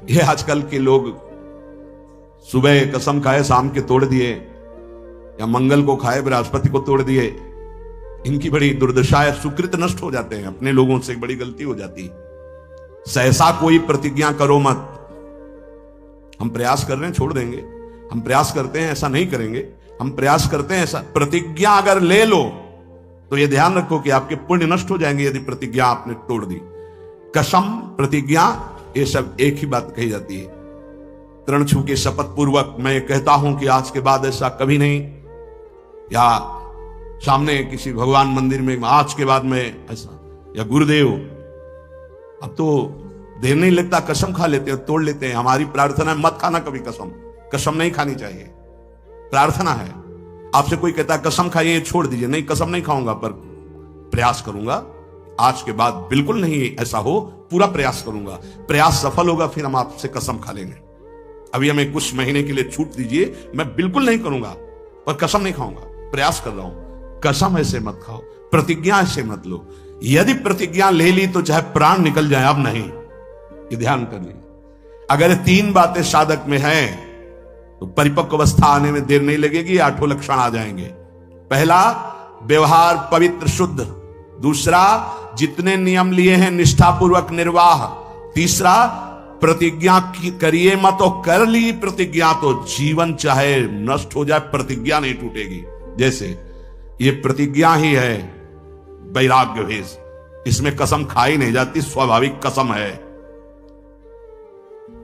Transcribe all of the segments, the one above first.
ये आजकल के लोग सुबह कसम खाए शाम के तोड़ दिए, या मंगल को खाए बृहस्पति को तोड़ दिए। इनकी बड़ी दुर्दशा है, सुकृत नष्ट हो जाते हैं, अपने लोगों से बड़ी गलती हो जाती है। सहसा कोई प्रतिज्ञा करो मत। हम प्रयास कर रहे हैं छोड़ देंगे, हम प्रयास करते हैं ऐसा नहीं करेंगे, हम प्रयास करते हैं ऐसा। प्रतिज्ञा अगर ले लो तो यह ध्यान रखो कि आपके पुण्य नष्ट हो जाएंगे यदि प्रतिज्ञा आपने तोड़ दी। कसम, प्रतिज्ञा, ये सब एक ही बात कही जाती है। तृण छू के शपथ पूर्वक मैं कहता हूं कि आज के बाद ऐसा कभी नहीं, या सामने किसी भगवान मंदिर में आज के बाद में ऐसा, या गुरुदेव, अब तो देर नहीं लगता कसम खा लेते हैं, तोड़ लेते हैं। हमारी प्रार्थना है मत खाना कभी कसम, कसम नहीं खानी चाहिए, प्रार्थना है। आपसे कोई कहता है कसम खाइए छोड़ दीजिए, नहीं कसम नहीं खाऊंगा पर प्रयास करूंगा, आज के बाद बिल्कुल नहीं ऐसा हो, पूरा प्रयास करूंगा। प्रयास सफल होगा फिर हम आपसे कसम खा लेंगे। अभी हमें कुछ महीने के लिए छूट दीजिए, मैं बिल्कुल नहीं करूंगा पर कसम नहीं खाऊंगा, प्रयास कर रहा हूं। कसम ऐसे मत खाओ, प्रतिज्ञा ऐसे मत लो। यदि प्रतिज्ञा ले ली तो चाहे प्राण निकल जाए, अब नहीं, ये ध्यान कर लीजिए। अगर तीन बातें साधक में हैं तो परिपक्व अवस्था आने में देर नहीं लगेगी, आठों लक्षण आ जाएंगे। पहला, व्यवहार पवित्र शुद्ध। दूसरा, जितने नियम लिए हैं निष्ठापूर्वक निर्वाह। तीसरा, प्रतिज्ञा करिए मत, और कर ली प्रतिज्ञा तो जीवन चाहे नष्ट हो जाए प्रतिज्ञा नहीं टूटेगी। जैसे ये प्रतिज्ञा ही है वैराग्य भेष, इसमें कसम खाई नहीं जाती, स्वाभाविक कसम है।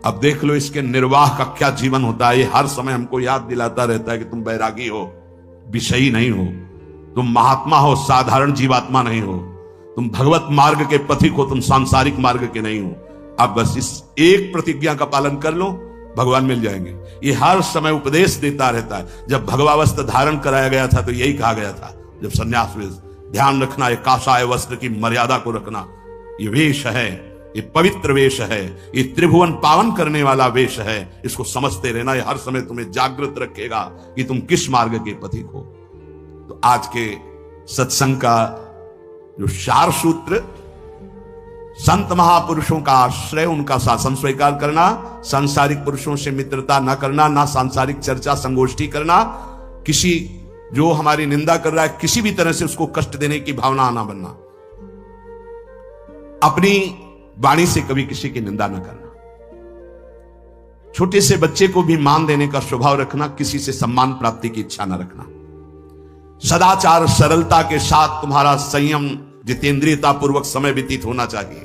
अब देख लो इसके निर्वाह का क्या जीवन होता है। ये हर समय हमको याद दिलाता रहता है कि तुम बैरागी हो, विषयी नहीं हो, तुम महात्मा हो, साधारण जीवात्मा नहीं हो, तुम भगवत मार्ग के पथिक हो, तुम सांसारिक मार्ग के नहीं हो। अब बस इस एक प्रतिज्ञा का पालन कर लो, भगवान मिल जाएंगे। ये हर समय उपदेश देता रहता है। जब भगवावस्था धारण कराया गया था तो यही कहा गया था, जब संन्यास वेश, ध्यान रखना, ये काषाय वस्त्र की मर्यादा को रखना। ये वेश है, ये पवित्र वेश है, ये त्रिभुवन पावन करने वाला वेश है, इसको समझते रहना। ये हर समय तुम्हें जागृत रखेगा कि तुम किस मार्ग के पथिक हो। तो आज के सत्संग का जो सार सूत्र, संत महापुरुषों का आश्रय, उनका शासन स्वीकार करना, सांसारिक पुरुषों से मित्रता न करना, ना सांसारिक चर्चा संगोष्ठी करना, किसी जो हमारी निंदा कर रहा है किसी भी तरह से उसको कष्ट देने की भावना आना बनना, अपनी वाणी से कभी किसी की निंदा न करना, छोटे से बच्चे को भी मान देने का स्वभाव रखना, किसी से सम्मान प्राप्ति की इच्छा न रखना, सदाचार सरलता के साथ तुम्हारा संयम जितेंद्रियता पूर्वक समय व्यतीत होना चाहिए।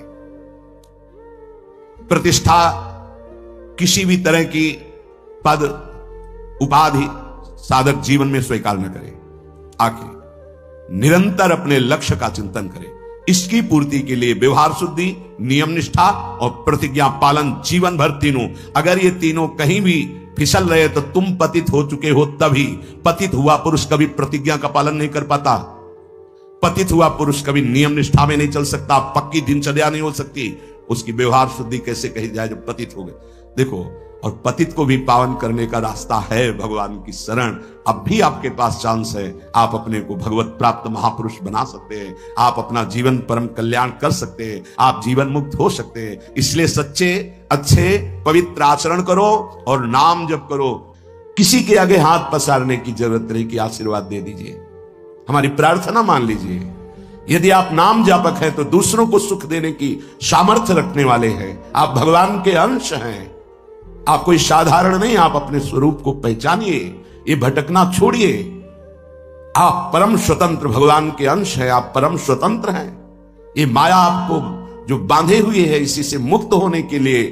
प्रतिष्ठा, किसी भी तरह की पद उपाधि साधक जीवन में स्वीकार न करे। आखिर निरंतर अपने लक्ष्य का चिंतन करे। इसकी पूर्ति के लिए व्यवहार शुद्धि, नियम निष्ठा और प्रतिज्ञा पालन जीवन भर तीनों। अगर ये तीनों कहीं भी फिसल रहे तो तुम पतित हो चुके हो। तभी पतित हुआ पुरुष कभी प्रतिज्ञा का पालन नहीं कर पाता, पतित हुआ पुरुष कभी नियम निष्ठा में नहीं चल सकता, पक्की दिनचर्या नहीं हो सकती। उसकी व्यवहार शुद्धि कैसे कही जाए जब पतित हो गए। देखो, और पतित को भी पावन करने का रास्ता है भगवान की शरण। अब भी आपके पास चांस है, आप अपने को भगवत प्राप्त महापुरुष बना सकते हैं, आप अपना जीवन परम कल्याण कर सकते हैं, आप जीवन मुक्त हो सकते हैं। इसलिए सच्चे अच्छे पवित्र आचरण करो और नाम जप करो। किसी के आगे हाथ पसारने की जरूरत नहीं कि आशीर्वाद दे दीजिए, हमारी प्रार्थना मान लीजिए। यदि आप नाम जापक हैं तो दूसरों को सुख देने की सामर्थ्य रखने वाले हैं। आप भगवान के अंश हैं, आप कोई साधारण नहीं। आप अपने स्वरूप को पहचानिए, ये भटकना छोड़िए। आप परम स्वतंत्र भगवान के अंश हैं, आप परम स्वतंत्र हैं। ये माया आपको जो बांधे हुए है, इसी से मुक्त होने के लिए,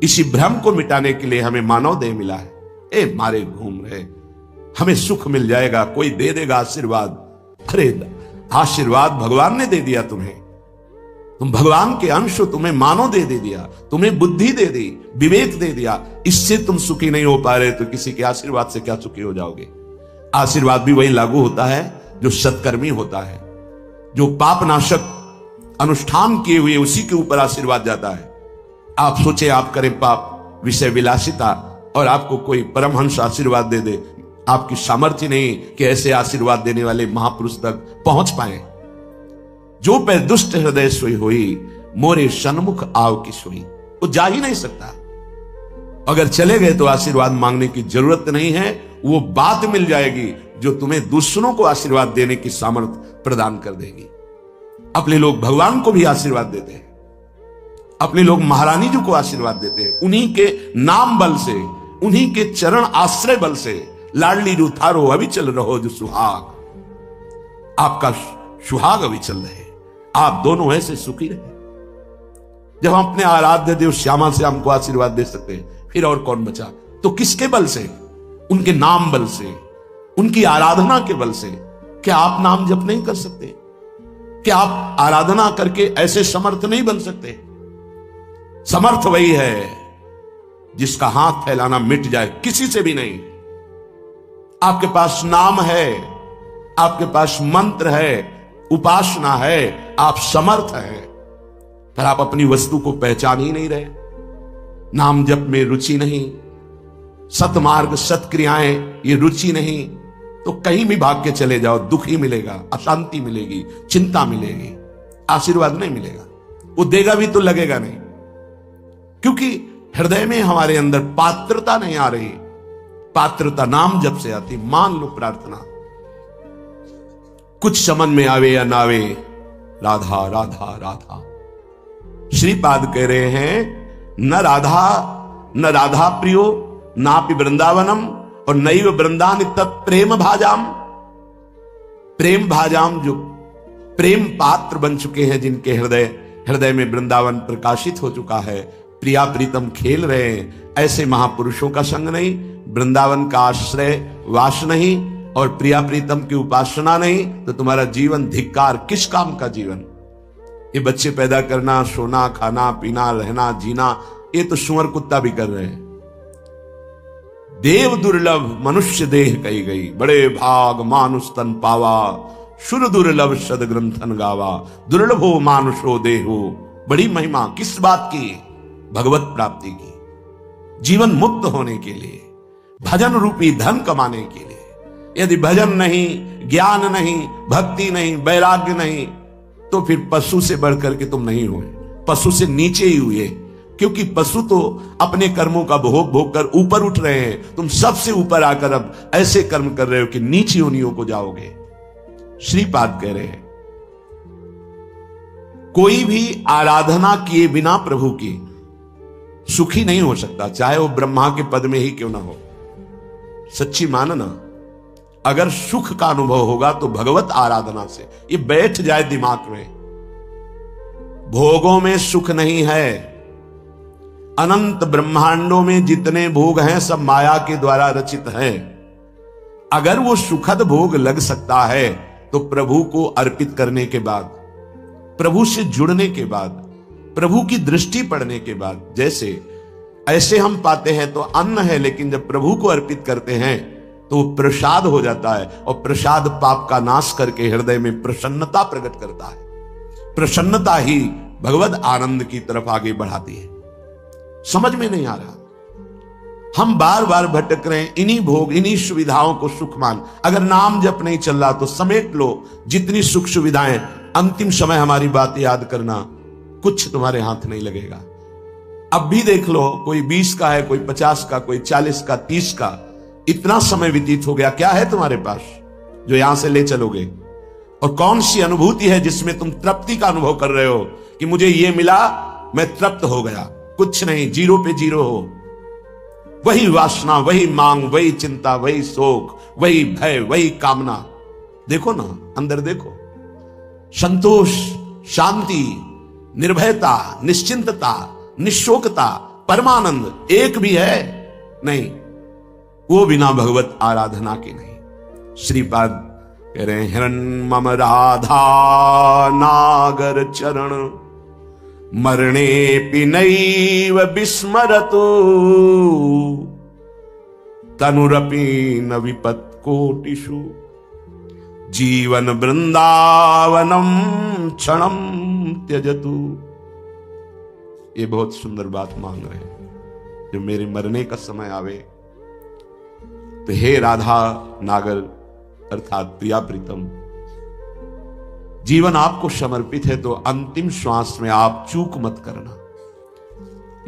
इसी भ्रम को मिटाने के लिए हमें मानव देह मिला है। ए मारे घूम रहे, हमें सुख मिल जाएगा, कोई दे देगा आशीर्वाद। अरे आशीर्वाद भगवान ने दे दिया तुम्हें, तुम भगवान के अंश हो, तुम्हें मानव दे दिया, तुम्हें बुद्धि दे दी, विवेक दे दिया। इससे तुम सुखी नहीं हो पा रहे तो किसी के आशीर्वाद से क्या सुखी हो जाओगे। आशीर्वाद भी वही लागू होता है जो सत्कर्मी होता है, जो पाप नाशक अनुष्ठान किए हुए उसी के ऊपर आशीर्वाद जाता है। आप सोचे आप करें पाप, विषय विलासिता, और आपको कोई परमहंस आशीर्वाद दे दे, आपकी सामर्थ्य नहीं कि ऐसे आशीर्वाद देने वाले महापुरुष तक पहुंच पाए। जो पे दुष्ट हृदय सोई हुई, मोरे सन्मुख आव की सोई, वो जा ही नहीं सकता। अगर चले गए तो आशीर्वाद मांगने की जरूरत नहीं है, वो बात मिल जाएगी जो तुम्हें दूसरों को आशीर्वाद देने की सामर्थ्य प्रदान कर देगी। अपने लोग भगवान को भी आशीर्वाद देते हैं, अपने लोग महारानी जी को आशीर्वाद देते हैं, उन्हीं के नाम बल से, उन्हीं के चरण आश्रय बल से। लाडली जो थारो अविचल रहो जो सुहाग, आपका सुहाग अविचल रहे, आप दोनों ऐसे सुखी रहे। जब हम अपने आराध्य देव श्यामा से हमको आशीर्वाद दे सकते हैं, फिर और कौन बचा? तो किसके बल से? उनके नाम बल से, उनकी आराधना के बल से। क्या आप नाम जप नहीं कर सकते? क्या आप आराधना करके ऐसे समर्थ नहीं बन सकते? समर्थ वही है जिसका हाथ फैलाना मिट जाए, किसी से भी नहीं। आपके पास नाम है, आपके पास मंत्र है, उपासना है, आप समर्थ हैं, पर आप अपनी वस्तु को पहचान ही नहीं रहे। नाम जप में रुचि नहीं, सतमार्ग सत्क्रियाएं ये रुचि नहीं, तो कहीं भी भाग के चले जाओ, दुख ही मिलेगा, अशांति मिलेगी, चिंता मिलेगी, आशीर्वाद नहीं मिलेगा। वो देगा भी तो लगेगा नहीं, क्योंकि हृदय में हमारे अंदर पात्रता नहीं आ रही। पात्रता नाम जब से आती, मान लो प्रार्थना, कुछ समझ में आवे या ना आवे, राधा राधा राधा। श्रीपाद कह रहे हैं न राधा प्रियो नापि वृंदावनम और नैव वृंदान तत् प्रेम भाजाम। प्रेम भाजाम जो प्रेम पात्र बन चुके हैं, जिनके हृदय में वृंदावन प्रकाशित हो चुका है, प्रिया प्रीतम खेल रहे हैं, ऐसे महापुरुषों का संग नहीं, वृंदावन का आश्रय वास नहीं और प्रिया प्रीतम की उपासना नहीं, तो तुम्हारा जीवन धिक्कार। किस काम का जीवन? ये बच्चे पैदा करना, सोना, खाना, पीना, रहना, जीना, ये तो सुअर कुत्ता भी कर रहे हैं। देव दुर्लभ मनुष्य देह कही गई, बड़े भाग मानुष तन पावा, सुर दुर्लभ सद ग्रंथन गावा, दुर्लभो मानुषो देहो। बड़ी महिमा किस बात की? भगवत प्राप्ति की, जीवन मुक्त होने के लिए, भजन रूपी धन कमाने के लिए। यदि भजन नहीं, ज्ञान नहीं, भक्ति नहीं, वैराग्य नहीं, तो फिर पशु से बढ़कर के तुम नहीं हुए, पशु से नीचे ही हुए। क्योंकि पशु तो अपने कर्मों का भोग भोग कर ऊपर उठ रहे हैं, तुम सबसे ऊपर आकर अब ऐसे कर्म कर रहे हो कि नीची योनियों को जाओगे। श्रीपाद कह रहे हैं कोई भी आराधना किए बिना प्रभु की सुखी नहीं हो सकता, चाहे वो ब्रह्मा के पद में ही क्यों ना हो। सच्ची मानना, अगर सुख का अनुभव होगा तो भगवत आराधना से। ये बैठ जाए दिमाग में, भोगों में सुख नहीं है। अनंत ब्रह्मांडों में जितने भोग हैं सब माया के द्वारा रचित हैं। अगर वो सुखद भोग लग सकता है तो प्रभु को अर्पित करने के बाद, प्रभु से जुड़ने के बाद, प्रभु की दृष्टि पड़ने के बाद, जैसे ऐसे हम पाते हैं तो अन्न है, लेकिन जब प्रभु को अर्पित करते हैं तो वो प्रसाद हो जाता है, और प्रसाद पाप का नाश करके हृदय में प्रसन्नता प्रकट करता है। प्रसन्नता ही भगवत आनंद की तरफ आगे बढ़ाती है। समझ में नहीं आ रहा, हम बार बार भटक रहे हैं इन्हीं भोग, इन्हीं सुविधाओं को सुख मान। अगर नाम जप नहीं चल रहा तो समेट लो जितनी सुख सुविधाएं, अंतिम समय हमारी बात याद करना, कुछ तुम्हारे हाथ नहीं लगेगा। अब भी देख लो, कोई 20 का है, कोई 50 का, कोई 40 का, 30 का, इतना समय व्यतीत हो गया। क्या है तुम्हारे पास जो यहां से ले चलोगे? और कौन सी अनुभूति है जिसमें तुम तृप्ति का अनुभव कर रहे हो कि मुझे ये मिला, मैं तृप्त हो गया? कुछ नहीं, जीरो पे जीरो हो। वही वासना, वही मांग, वही चिंता, वही शोक, वही भय, वही कामना। देखो ना, अंदर देखो। संतोष, शांति, निर्भयता, निश्चिंतता, निशोकता, परमानंद एक भी है नहीं, वो बिना भगवत आराधना के नहीं। श्रीपाद कह रहे हैं हिरण मम राधा नागर चरण मरणे पिनैव विस्मरतु तनुरपि न विपत् कोटिषु जीवन वृंदावनम क्षणम त्यजतु। ये बहुत सुंदर बात मांग रहे हैं। जब मेरे मरने का समय आवे तो हे राधा नागर अर्थात प्रिया प्रीतम, जीवन आपको समर्पित है, तो अंतिम श्वास में आप चूक मत करना।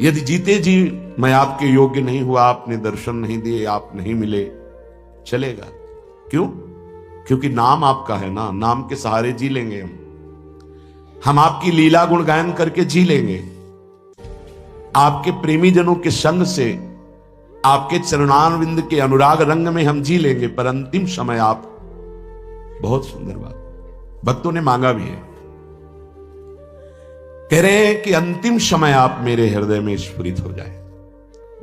यदि जीते जी मैं आपके योग्य नहीं हुआ, आपने दर्शन नहीं दिए, आप नहीं मिले, चलेगा। क्यों? क्योंकि नाम आपका है ना, नाम के सहारे जी लेंगे हम आपकी लीला गुण गायन करके जी लेंगे, आपके प्रेमी जनों के संग से, आपके चरणारविंद के अनुराग रंग में हम जी लेंगे। पर अंतिम समय आप, बहुत सुंदर बात भक्तों ने मांगा भी है, कह रहे हैं कि अंतिम समय आप मेरे हृदय में स्फुरित हो जाए।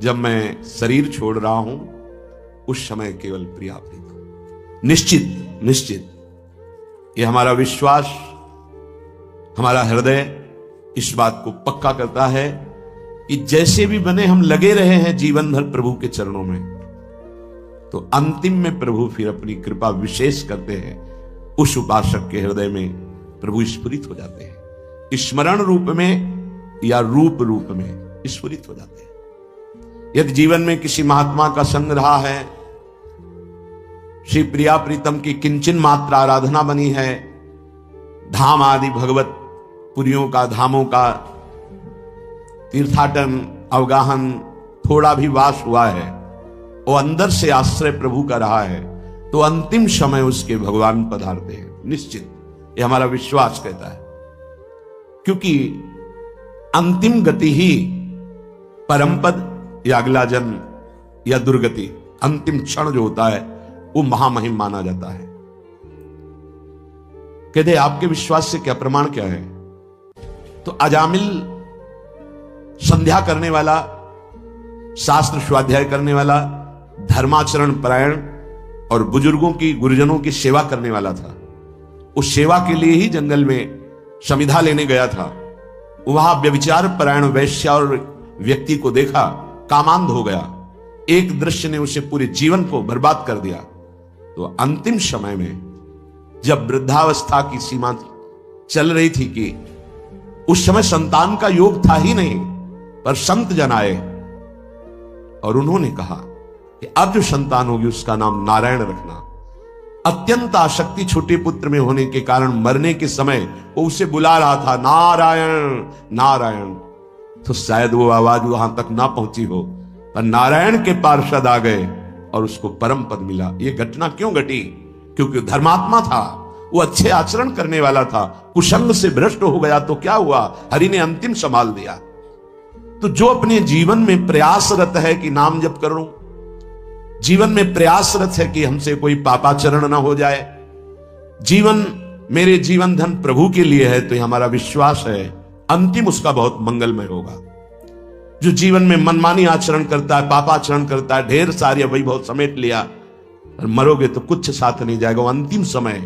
जब मैं शरीर छोड़ रहा हूं उस समय केवल प्रिया प्रीत हो। निश्चित निश्चित ये हमारा विश्वास, हमारा हृदय इस बात को पक्का करता है कि जैसे भी बने हम लगे रहे हैं जीवन भर प्रभु के चरणों में, तो अंतिम में प्रभु फिर अपनी कृपा विशेष करते हैं। उस उपासक के हृदय में प्रभु स्फुरित हो जाते हैं, स्मरण रूप में या रूप में स्फुरित हो जाते हैं। यदि जीवन में किसी महात्मा का संग रहा है, श्री प्रिया प्रीतम की किंचन मात्र आराधना बनी है, धाम आदि भगवत पुरियों का, धामों का तीर्थाटन अवगाहन थोड़ा भी वास हुआ है, वो अंदर से आश्रय प्रभु का रहा है, तो अंतिम समय उसके भगवान पधारते हैं। निश्चित ये हमारा विश्वास कहता है, क्योंकि अंतिम गति ही परमपद या अगला जन्म या दुर्गति, अंतिम क्षण जो होता है वो महामहिम माना जाता है। कहते आपके विश्वास से क्या प्रमाण क्या है? तो अजामिल संध्या करने वाला, शास्त्र स्वाध्याय करने वाला, धर्माचरण परायण और बुजुर्गों की, गुरुजनों की सेवा करने वाला था। उस सेवा के लिए ही जंगल में समिधा लेने गया था। वहां व्यभिचार परायण वैश्या और व्यक्ति को देखा, कामांध हो गया। एक दृश्य ने उसे पूरे जीवन को बर्बाद कर दिया। तो अंतिम समय में जब वृद्धावस्था की सीमा चल रही थी कि उस समय संतान का योग था ही नहीं, पर संत जन आए और उन्होंने कहा कि अब जो संतान होगी उसका नाम नारायण रखना। अत्यंत आसक्ति छोटे पुत्र में होने के कारण मरने के समय वो उसे बुला रहा था, नारायण नारायण। तो शायद वो आवाज वहां तक ना पहुंची हो, पर नारायण के पार्षद आ गए और उसको परम पद मिला। ये घटना क्यों घटी? क्योंकि धर्मात्मा था, वो अच्छे आचरण करने वाला था। कुसंग से भ्रष्ट हो गया तो क्या हुआ? हरि ने अंतिम संभाल दिया। तो जो अपने जीवन में प्रयासरत है कि नाम जप करूं, जीवन में प्रयासरत है कि हमसे कोई पापाचरण ना हो जाए, जीवन मेरे जीवन धन प्रभु के लिए है, तो ये हमारा विश्वास है अंतिम उसका बहुत मंगलमय होगा। जो जीवन में मनमानी आचरण करता है, पापाचरण करता है, ढेर सारी वैभव समेट लिया और मरोगे तो कुछ साथ नहीं जाएगा। वो अंतिम समय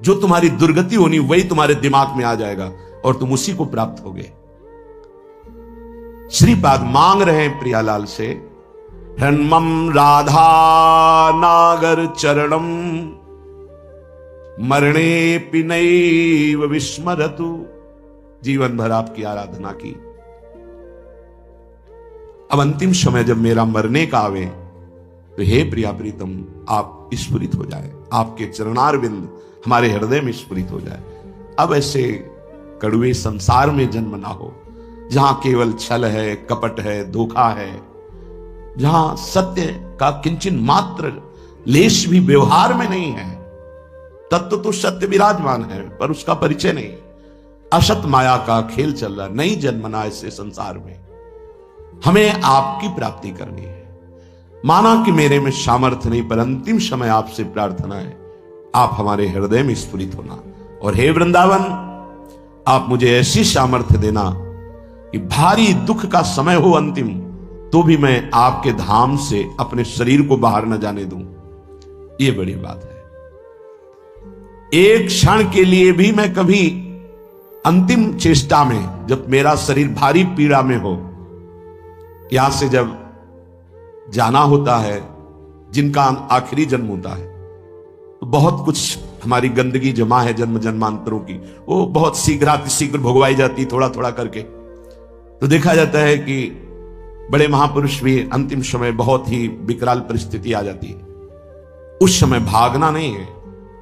जो तुम्हारी दुर्गति होनी वही तुम्हारे दिमाग में आ जाएगा और तुम उसी को प्राप्त होगे। श्रीपाद मांग रहे हैं प्रियालाल से, हन्मम राधा नागर चरणम मरणे पिनैव विस्मरतु। जीवन भर आपकी आराधना की, अब अंतिम समय जब मेरा मरने का आवे तो हे प्रिया प्रीतम आप स्फुरित हो जाए, आपके चरणारविंद हमारे हृदय में स्फुरित हो जाए। अब ऐसे कड़ुए संसार में जन्म ना हो जहां केवल छल है, कपट है, धोखा है, जहां सत्य का किंचन मात्र लेश भी व्यवहार में नहीं है। तत्व तो सत्य विराजमान है पर उसका परिचय नहीं। असत माया का खेल चल रहा, नहीं जन्मना ऐसे संसार में। हमें आपकी प्राप्ति करनी है। माना कि मेरे में सामर्थ्य नहीं, पर अंतिम समय आपसे प्रार्थना है आप हमारे हृदय में स्फुरित होना। और हे वृंदावन, आप मुझे ऐसी सामर्थ्य देना कि भारी दुख का समय हो अंतिम, तो भी मैं आपके धाम से अपने शरीर को बाहर न जाने दूं। यह बड़ी बात है। एक क्षण के लिए भी मैं कभी अंतिम चेष्टा में, जब मेरा शरीर भारी पीड़ा में हो, यहां से जब जाना होता है, जिनका आखिरी जन्म होता है, तो बहुत कुछ हमारी गंदगी जमा है जन्म जन्मांतरों की, वो बहुत शीघ्र भुगवाई जाती थोड़ा थोड़ा करके। तो देखा जाता है कि बड़े महापुरुष भी अंतिम समय बहुत ही विकराल परिस्थिति आ जाती है। उस समय भागना नहीं है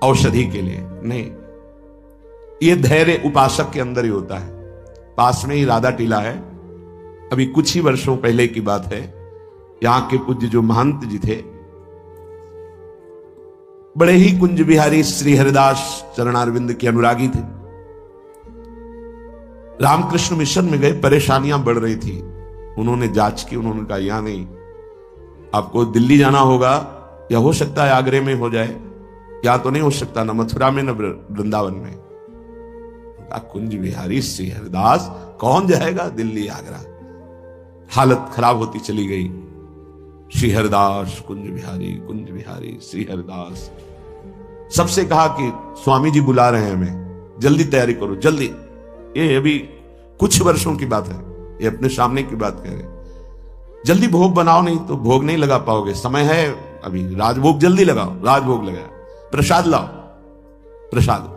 औषधि के लिए, नहीं, ये धैर्य उपासक के अंदर ही होता है। पास में ही राधा टीला है, अभी कुछ ही वर्षों पहले की बात है, यहां के पूज्य जो महंत जी थे, बड़े ही कुंज बिहारी श्री हरिदास चरणारविंद के अनुरागी थे। रामकृष्ण मिशन में गए, परेशानियां बढ़ रही थी। उन्होंने जांच की, उन्होंने कहा यहां नहीं, आपको दिल्ली जाना होगा, या हो सकता है आगरे में हो जाए, या तो नहीं हो सकता न मथुरा में न वृंदावन में। कुंज बिहारी श्री हरिदास, कौन जाएगा दिल्ली आगरा। हालत खराब होती चली गई। श्री हरिदास कुंज बिहारी श्री हरिदास। सबसे कहा कि स्वामी जी बुला रहे हैं हमें, जल्दी तैयारी करो जल्दी। ये अभी कुछ वर्षों की बात है, ये अपने सामने की बात कह रहे हैं। जल्दी भोग बनाओ, नहीं तो भोग नहीं लगा पाओगे, समय है अभी, राजभोग जल्दी लगाओ। राजभोग लगाया, प्रसाद लाओ, प्रसाद।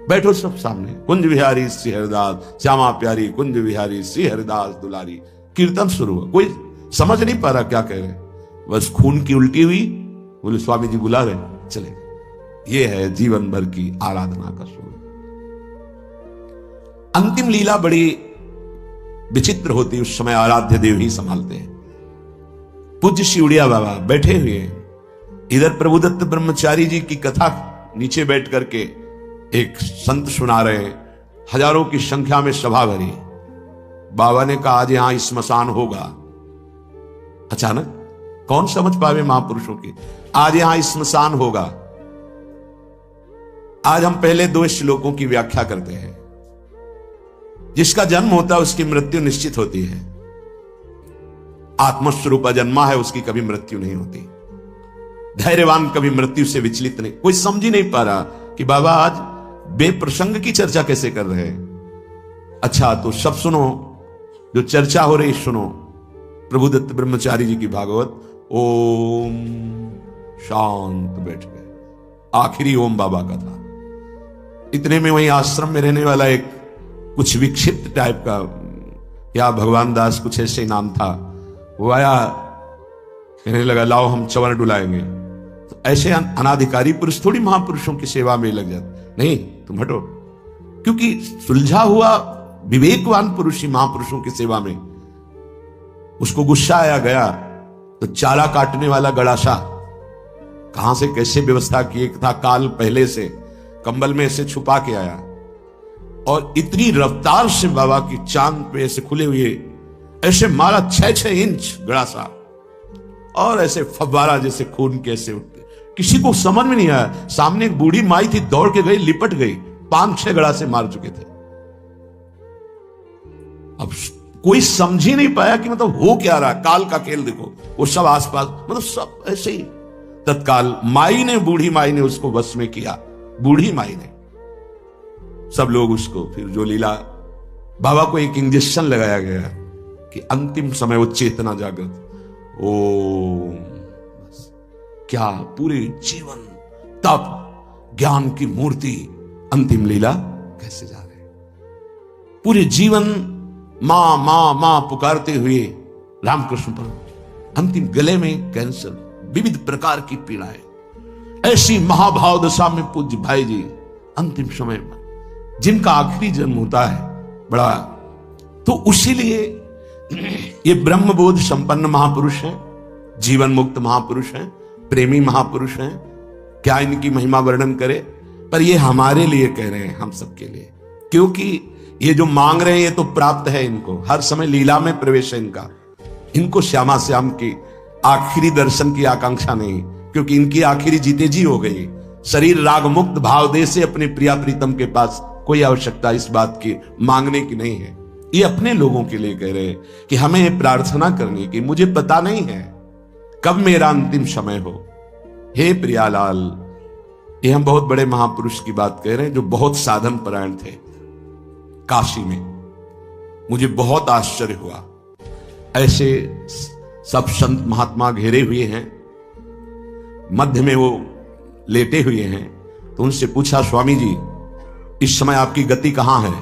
बैठो सब सामने, कुंज बिहारी श्री हरिदास, श्यामा प्यारी कुंज बिहारी श्री हरिदास दुलारी। कीर्तन शुरू हुआ, कोई समझ नहीं पा रहा क्या कह रहे, बस खून की उल्टी हुई। बोले स्वामी जी बुला रहे, चले। ये है जीवन भर की आराधना का स्वरूप। अंतिम लीला बड़ी विचित्र होती, उस समय आराध्य देव ही संभालते हैं। पूज्य शिवड़िया बाबा बैठे हुए हैं, इधर प्रभुदत्त ब्रह्मचारी जी की कथा नीचे बैठ करके एक संत सुना रहे हैं, हजारों की संख्या में सभा भरी। बाबा ने कहा आज यहां स्मशान होगा। अचानक कौन समझ पावे महापुरुषों की, आज यहां स्मशान होगा। आज हम पहले 2 श्लोकों की व्याख्या करते हैं। जिसका जन्म होता है उसकी मृत्यु निश्चित होती है। आत्मस्वरूप जन्मा है, उसकी कभी मृत्यु नहीं होती। धैर्यवान कभी मृत्यु से विचलित नहीं। कोई समझ ही नहीं पा रहा कि बाबा आज बेप्रसंग की चर्चा कैसे कर रहे हैं। अच्छा तो सब सुनो, जो चर्चा हो रही सुनो। प्रभुदत्त ब्रह्मचारी जी की भागवत, ओम शांत बैठ गए। आखिरी ओम बाबा का था। इतने में वहीं आश्रम में रहने वाला एक कुछ विक्षिप्त टाइप का, या भगवान दास कुछ ऐसे नाम था, वो आया, कहने लगा लाओ हम चवर डुलाएंगे। तो ऐसे अनाधिकारी पुरुष थोड़ी महापुरुषों की सेवा में लग जाते, नहीं तुम हटो। क्योंकि सुलझा हुआ विवेकवान पुरुष ही महापुरुषों की सेवा में। उसको गुस्सा आया, गया तो चारा काटने वाला गड़ासा कहां से कैसे व्यवस्था की था, काल पहले से कंबल में ऐसे छुपा के आया, और इतनी रफ्तार से बाबा की चांद पे ऐसे खुले हुए ऐसे मारा 6-6 इंच गड़ासा, और ऐसे फव्वारा जैसे खून कैसे उठते। किसी को समझ में नहीं आया। सामने एक बूढ़ी माई थी, दौड़ के गई, लिपट गई, 5-6 गड़ासे मार चुके थे। अब कोई समझ ही नहीं पाया कि मतलब हो क्या रहा। काल का खेल देखो, वो सब आसपास, मतलब सब ऐसे ही। तत्काल माई ने, बूढ़ी माई ने उसको वश में किया, बूढ़ी माई ने। सब लोग उसको, फिर जो लीला, बाबा को एक इंजेक्शन लगाया गया कि अंतिम समय वो चेतना जागृत। ओ क्या पूरे जीवन तप ज्ञान की मूर्ति, अंतिम लीला कैसे जा रहे। पूरे जीवन मां मां मां पुकारते हुए रामकृष्ण पर, अंतिम गले में कैंसर, विविध प्रकार की पीड़ाएं। ऐसी महाभाव दशा में पूज्य भाई जी अंतिम समय में, जिनका आखिरी जन्म होता है बड़ा, तो उसीलिए ये ब्रह्मबोध संपन्न महापुरुष हैं, जीवन मुक्त महापुरुष हैं, प्रेमी महापुरुष हैं। क्या इनकी महिमा वर्णन करे, पर ये हमारे लिए कह रहे हैं, हम सबके लिए। क्योंकि ये जो मांग रहे हैं ये तो प्राप्त है इनको, हर समय लीला में प्रवेश है इनका। इनको श्यामा श्याम की आखिरी दर्शन की आकांक्षा नहीं, क्योंकि इनकी आखिरी जीते जी हो गई। शरीर राग मुक्त भाव दे से अपने प्रिया प्रीतम के पास कोई आवश्यकता इस बात की मांगने की नहीं है। ये अपने लोगों के लिए कह रहे हैं कि हमें प्रार्थना करनी कि मुझे पता नहीं है कब मेरा अंतिम समय हो। हे प्रियालाल, ये हम बहुत बड़े महापुरुष की बात कह रहे हैं जो बहुत साधन परायण थे। काशी में मुझे बहुत आश्चर्य हुआ, ऐसे सब संत महात्मा घेरे हुए हैं, मध्य में वो लेटे हुए हैं। तो उनसे पूछा, स्वामी जी इस समय आपकी गति कहां है?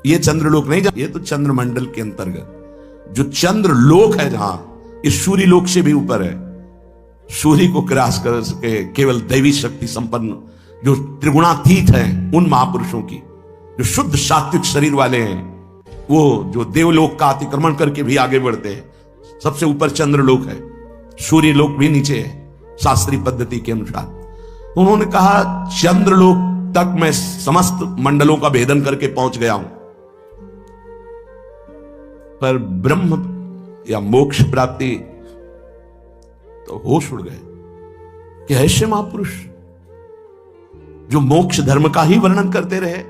ये चंद्रलोक नहीं, ये तो चंद्रमंडल के अंतर्गत जो चंद्रलोक है, जहां इस सूर्य लोक से भी ऊपर है। सूर्य को क्रॉस कर सके केवल दैवी शक्ति संपन्न जो त्रिगुणातीत हैं, उन महापुरुषों की, जो शुद्ध सात्विक शरीर वाले हैं, वो जो देवलोक का अतिक्रमण करके भी आगे बढ़ते हैं, सबसे ऊपर चंद्रलोक है, सूर्य लोक भी नीचे है शास्त्रीय पद्धति के अनुसार। उन्होंने कहा चंद्रलोक तक मैं समस्त मंडलों का भेदन करके पहुंच गया हूं, पर ब्रह्म या मोक्ष प्राप्ति तो होश उड़ गए कि ऐसे महापुरुष जो मोक्ष धर्म का ही वर्णन करते रहे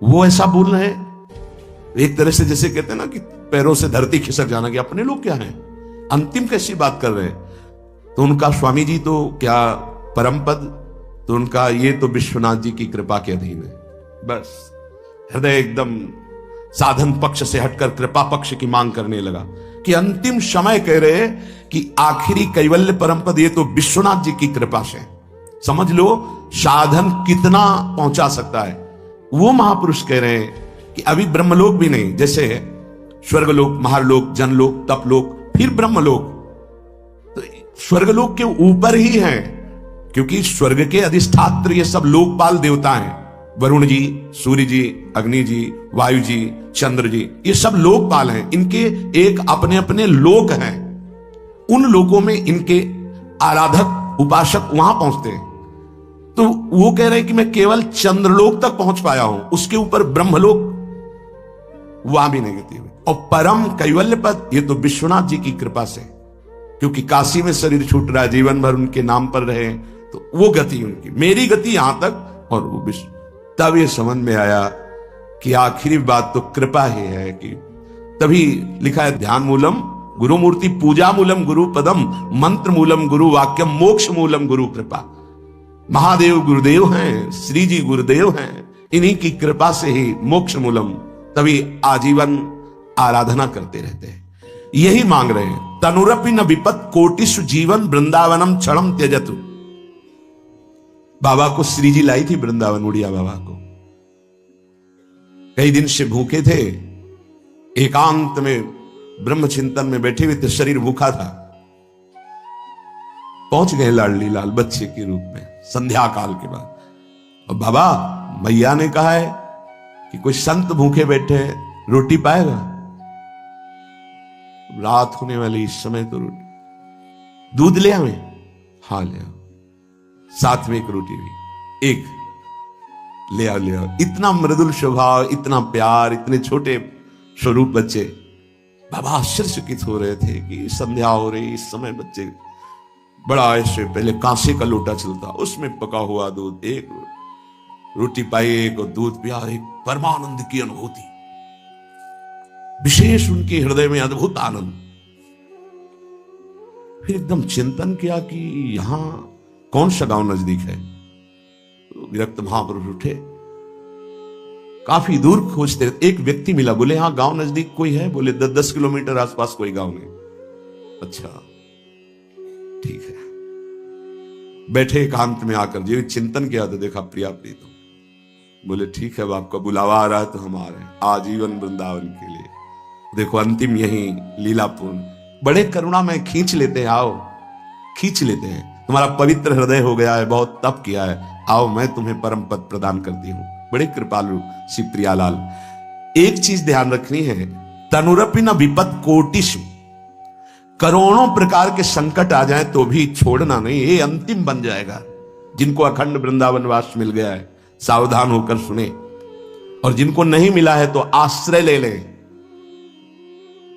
वो ऐसा बोल रहे हैं। एक तरह से जैसे कहते हैं ना कि पैरों से धरती खिसक जाना, कि अपने लोग क्या हैं, अंतिम कैसी बात कर रहे हैं। तो उनका स्वामी जी तो क्या परम पद, तो उनका ये तो विश्वनाथ जी की कृपा के अधीन है। बस हृदय एकदम साधन पक्ष से हटकर कृपा पक्ष की मांग करने लगा कि अंतिम समय कह रहे कि आखिरी कैवल्य परम पद ये तो विश्वनाथ जी की कृपा से। समझ लो साधन कितना पहुंचा सकता है। वो महापुरुष कह रहे हैं कि अभी ब्रह्मलोक भी नहीं, जैसे स्वर्गलोक, महालोक, जनलोक, तपलोक, फिर ब्रह्मलोक, तो स्वर्गलोक के ऊपर ही है, क्योंकि स्वर्ग के अधिष्ठात्र ये सब लोकपाल देवता हैं। वरुण जी, सूर्य जी, अग्नि जी, वायु जी, चंद्र जी, ये सब लोकपाल हैं। इनके एक अपने अपने लोक हैं। उन लोकों में इनके आराधक उपासक वहां पहुंचते हैं। तो वो कह रहे हैं कि मैं केवल चंद्रलोक तक पहुंच पाया हूं, उसके ऊपर ब्रह्मलोक वहां भी नहीं गति हुई। और परम कैवल्य पद ये तो विश्वनाथ जी की कृपा से, क्योंकि काशी में शरीर छूट रहा है, जीवन भर उनके नाम पर रहे, तो वो गति उनकी, मेरी गति यहां तक और वो विश्व। तब ये समझ में आया कि आखिरी बात तो कृपा ही है। कि तभी लिखा है ध्यान मूलम गुरु मूर्ति, पूजा मूलम गुरु पदम, मंत्र मूलम गुरु वाक्यम, मोक्ष मूलम गुरु कृपा। महादेव गुरुदेव हैं, श्री जी गुरुदेव हैं, इन्हीं की कृपा से ही मोक्ष मूलम। तभी आजीवन आराधना करते रहते हैं, यही मांग रहे हैं। तनुरपि न विपत कोटिषु जीवन वृंदावनम क्षणम त्यजतु। बाबा को श्री जी लाई थी वृंदावन, उड़िया बाबा को। कई दिन से भूखे थे, एकांत में ब्रह्म चिंतन में बैठे हुए थे, शरीर भूखा था। पहुंच गए लाडली लाल बच्चे के रूप में संध्या काल के बाद। और बाबा मैया ने कहा है कि कोई संत भूखे बैठे हैं, रोटी पाएगा। रात होने वाली इस समय तो रोटी, दूध ले आवे, हाँ ले आओ, साथ में एक रोटी भी, एक ले आओ ले आओ। इतना मृदुल स्वभाव, इतना प्यार, इतने छोटे स्वरूप बच्चे। बाबा आश्चर्यचकित हो रहे थे कि संध्या हो रही, इस समय बच्चे बड़ा ऐसे, पहले कांसे का लोटा चलता, उसमें पका हुआ दूध, एक रोटी पाई, एक और दूध पिया, एक परमानंद की अनुभूति, विशेष उनके हृदय में अद्भुत आनंद। फिर एकदम चिंतन किया कि यहां कौन सा गांव नजदीक है। तो विरक्त महापुरुष उठे, काफी दूर खोजते, एक व्यक्ति मिला, बोले हाँ गांव नजदीक कोई है? बोले 10 किलोमीटर आसपास कोई गांव नहीं। अच्छा ठीक है। बैठे एकांत में आकर जो चिंतन किया तो देखा प्रिया प्रीतम। बोले ठीक है, अब आपका बुलावा आ रहा है तो हम आ रहे हैं आजीवन वृंदावन के लिए। देखो अंतिम यही लीलापूर्ण, बड़े करुणा में खींच लेते हैं, आओ खींच लेते हैं, तुम्हारा पवित्र हृदय हो गया है, बहुत तप किया है, आओ मैं तुम्हें परम पद प्रदान करती हूं। बड़े कृपालु श्री प्रियालाल। एक चीज ध्यान रखनी है, तनुरपि न विपत कोटिषु, करोड़ों प्रकार के संकट आ जाए तो भी छोड़ना नहीं, ये अंतिम बन जाएगा। जिनको अखंड वृंदावन वास मिल गया है सावधान होकर सुने, और जिनको नहीं मिला है तो आश्रय ले लें।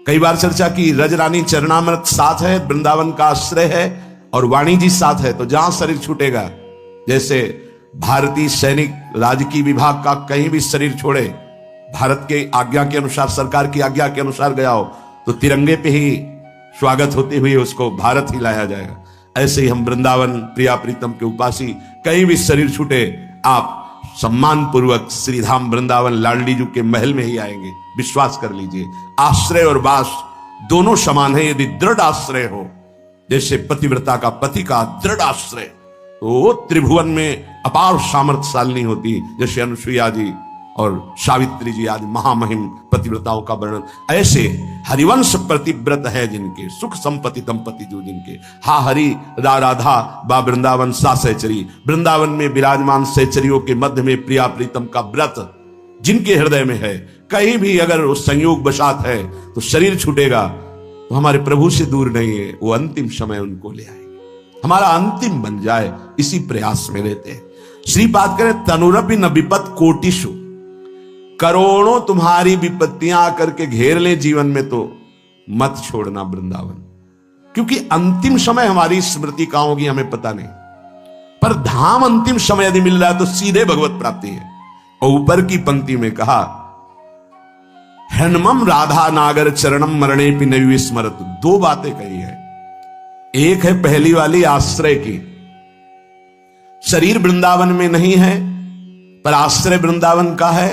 कई बार चर्चा की, रजरानी चरणामृत साथ है, वृंदावन का आश्रय है, और वाणी जी साथ है, तो जहां शरीर छूटेगा, जैसे भारतीय सैनिक राजकीय विभाग का कहीं भी शरीर छोड़े, भारत के आज्ञा के अनुसार, सरकार की आज्ञा के अनुसार गया हो, तो तिरंगे पे ही स्वागत होते हुए उसको भारत ही लाया जाएगा। ऐसे ही हम वृंदावन प्रिया प्रीतम के उपासी, कहीं भी शरीर छूटे, आप सम्मान पूर्वक श्रीधाम वृंदावन लाडली जी के महल में ही आएंगे, विश्वास कर लीजिए। आश्रय और वास दोनों समान है। यदि दृढ़ आश्रय हो, जैसे पतिव्रता का पति का दृढ़ आश्रय, तो त्रिभुवन में अपार सामर्थ्यशालिनी होती, जैसे अनुसुईया जी और सावित्री जी आदि महामहिम पतिव्रताओं का वर्णन। ऐसे हरिवंश प्रतिव्रत है जिनके, सुख संपत्ति दंपति जो जिनके, हा हरि रा राधा बा वृंदावन सा सहचरी, वृंदावन में विराजमान सहचरियों के मध्य में प्रिया प्रीतम का व्रत, जिनके हृदय में है, कहीं भी अगर वो संयोग बसात है तो शरीर छूटेगा तो हमारे प्रभु से दूर नहीं है, वो अंतिम समय उनको ले आएंगे, हमारा अंतिम बन जाए, इसी प्रयास में रहते हैं। श्रीपाद करें तनुरपि न विपत कोटिषु, करोड़ों तुम्हारी विपत्तियां आकर के घेर ले जीवन में तो मत छोड़ना वृंदावन, क्योंकि अंतिम समय हमारी स्मृति कहां होगी हमें पता नहीं, पर धाम अंतिम समय यदि मिल रहा है तो सीधे भगवत प्राप्ति है। और ऊपर की पंक्ति में कहा हनुमम राधा नागर चरणम मरणे पि नयु विस्मरत, दो बातें कही है। एक है पहली वाली आश्रय की, शरीर वृंदावन में नहीं है पर आश्रय वृंदावन का है,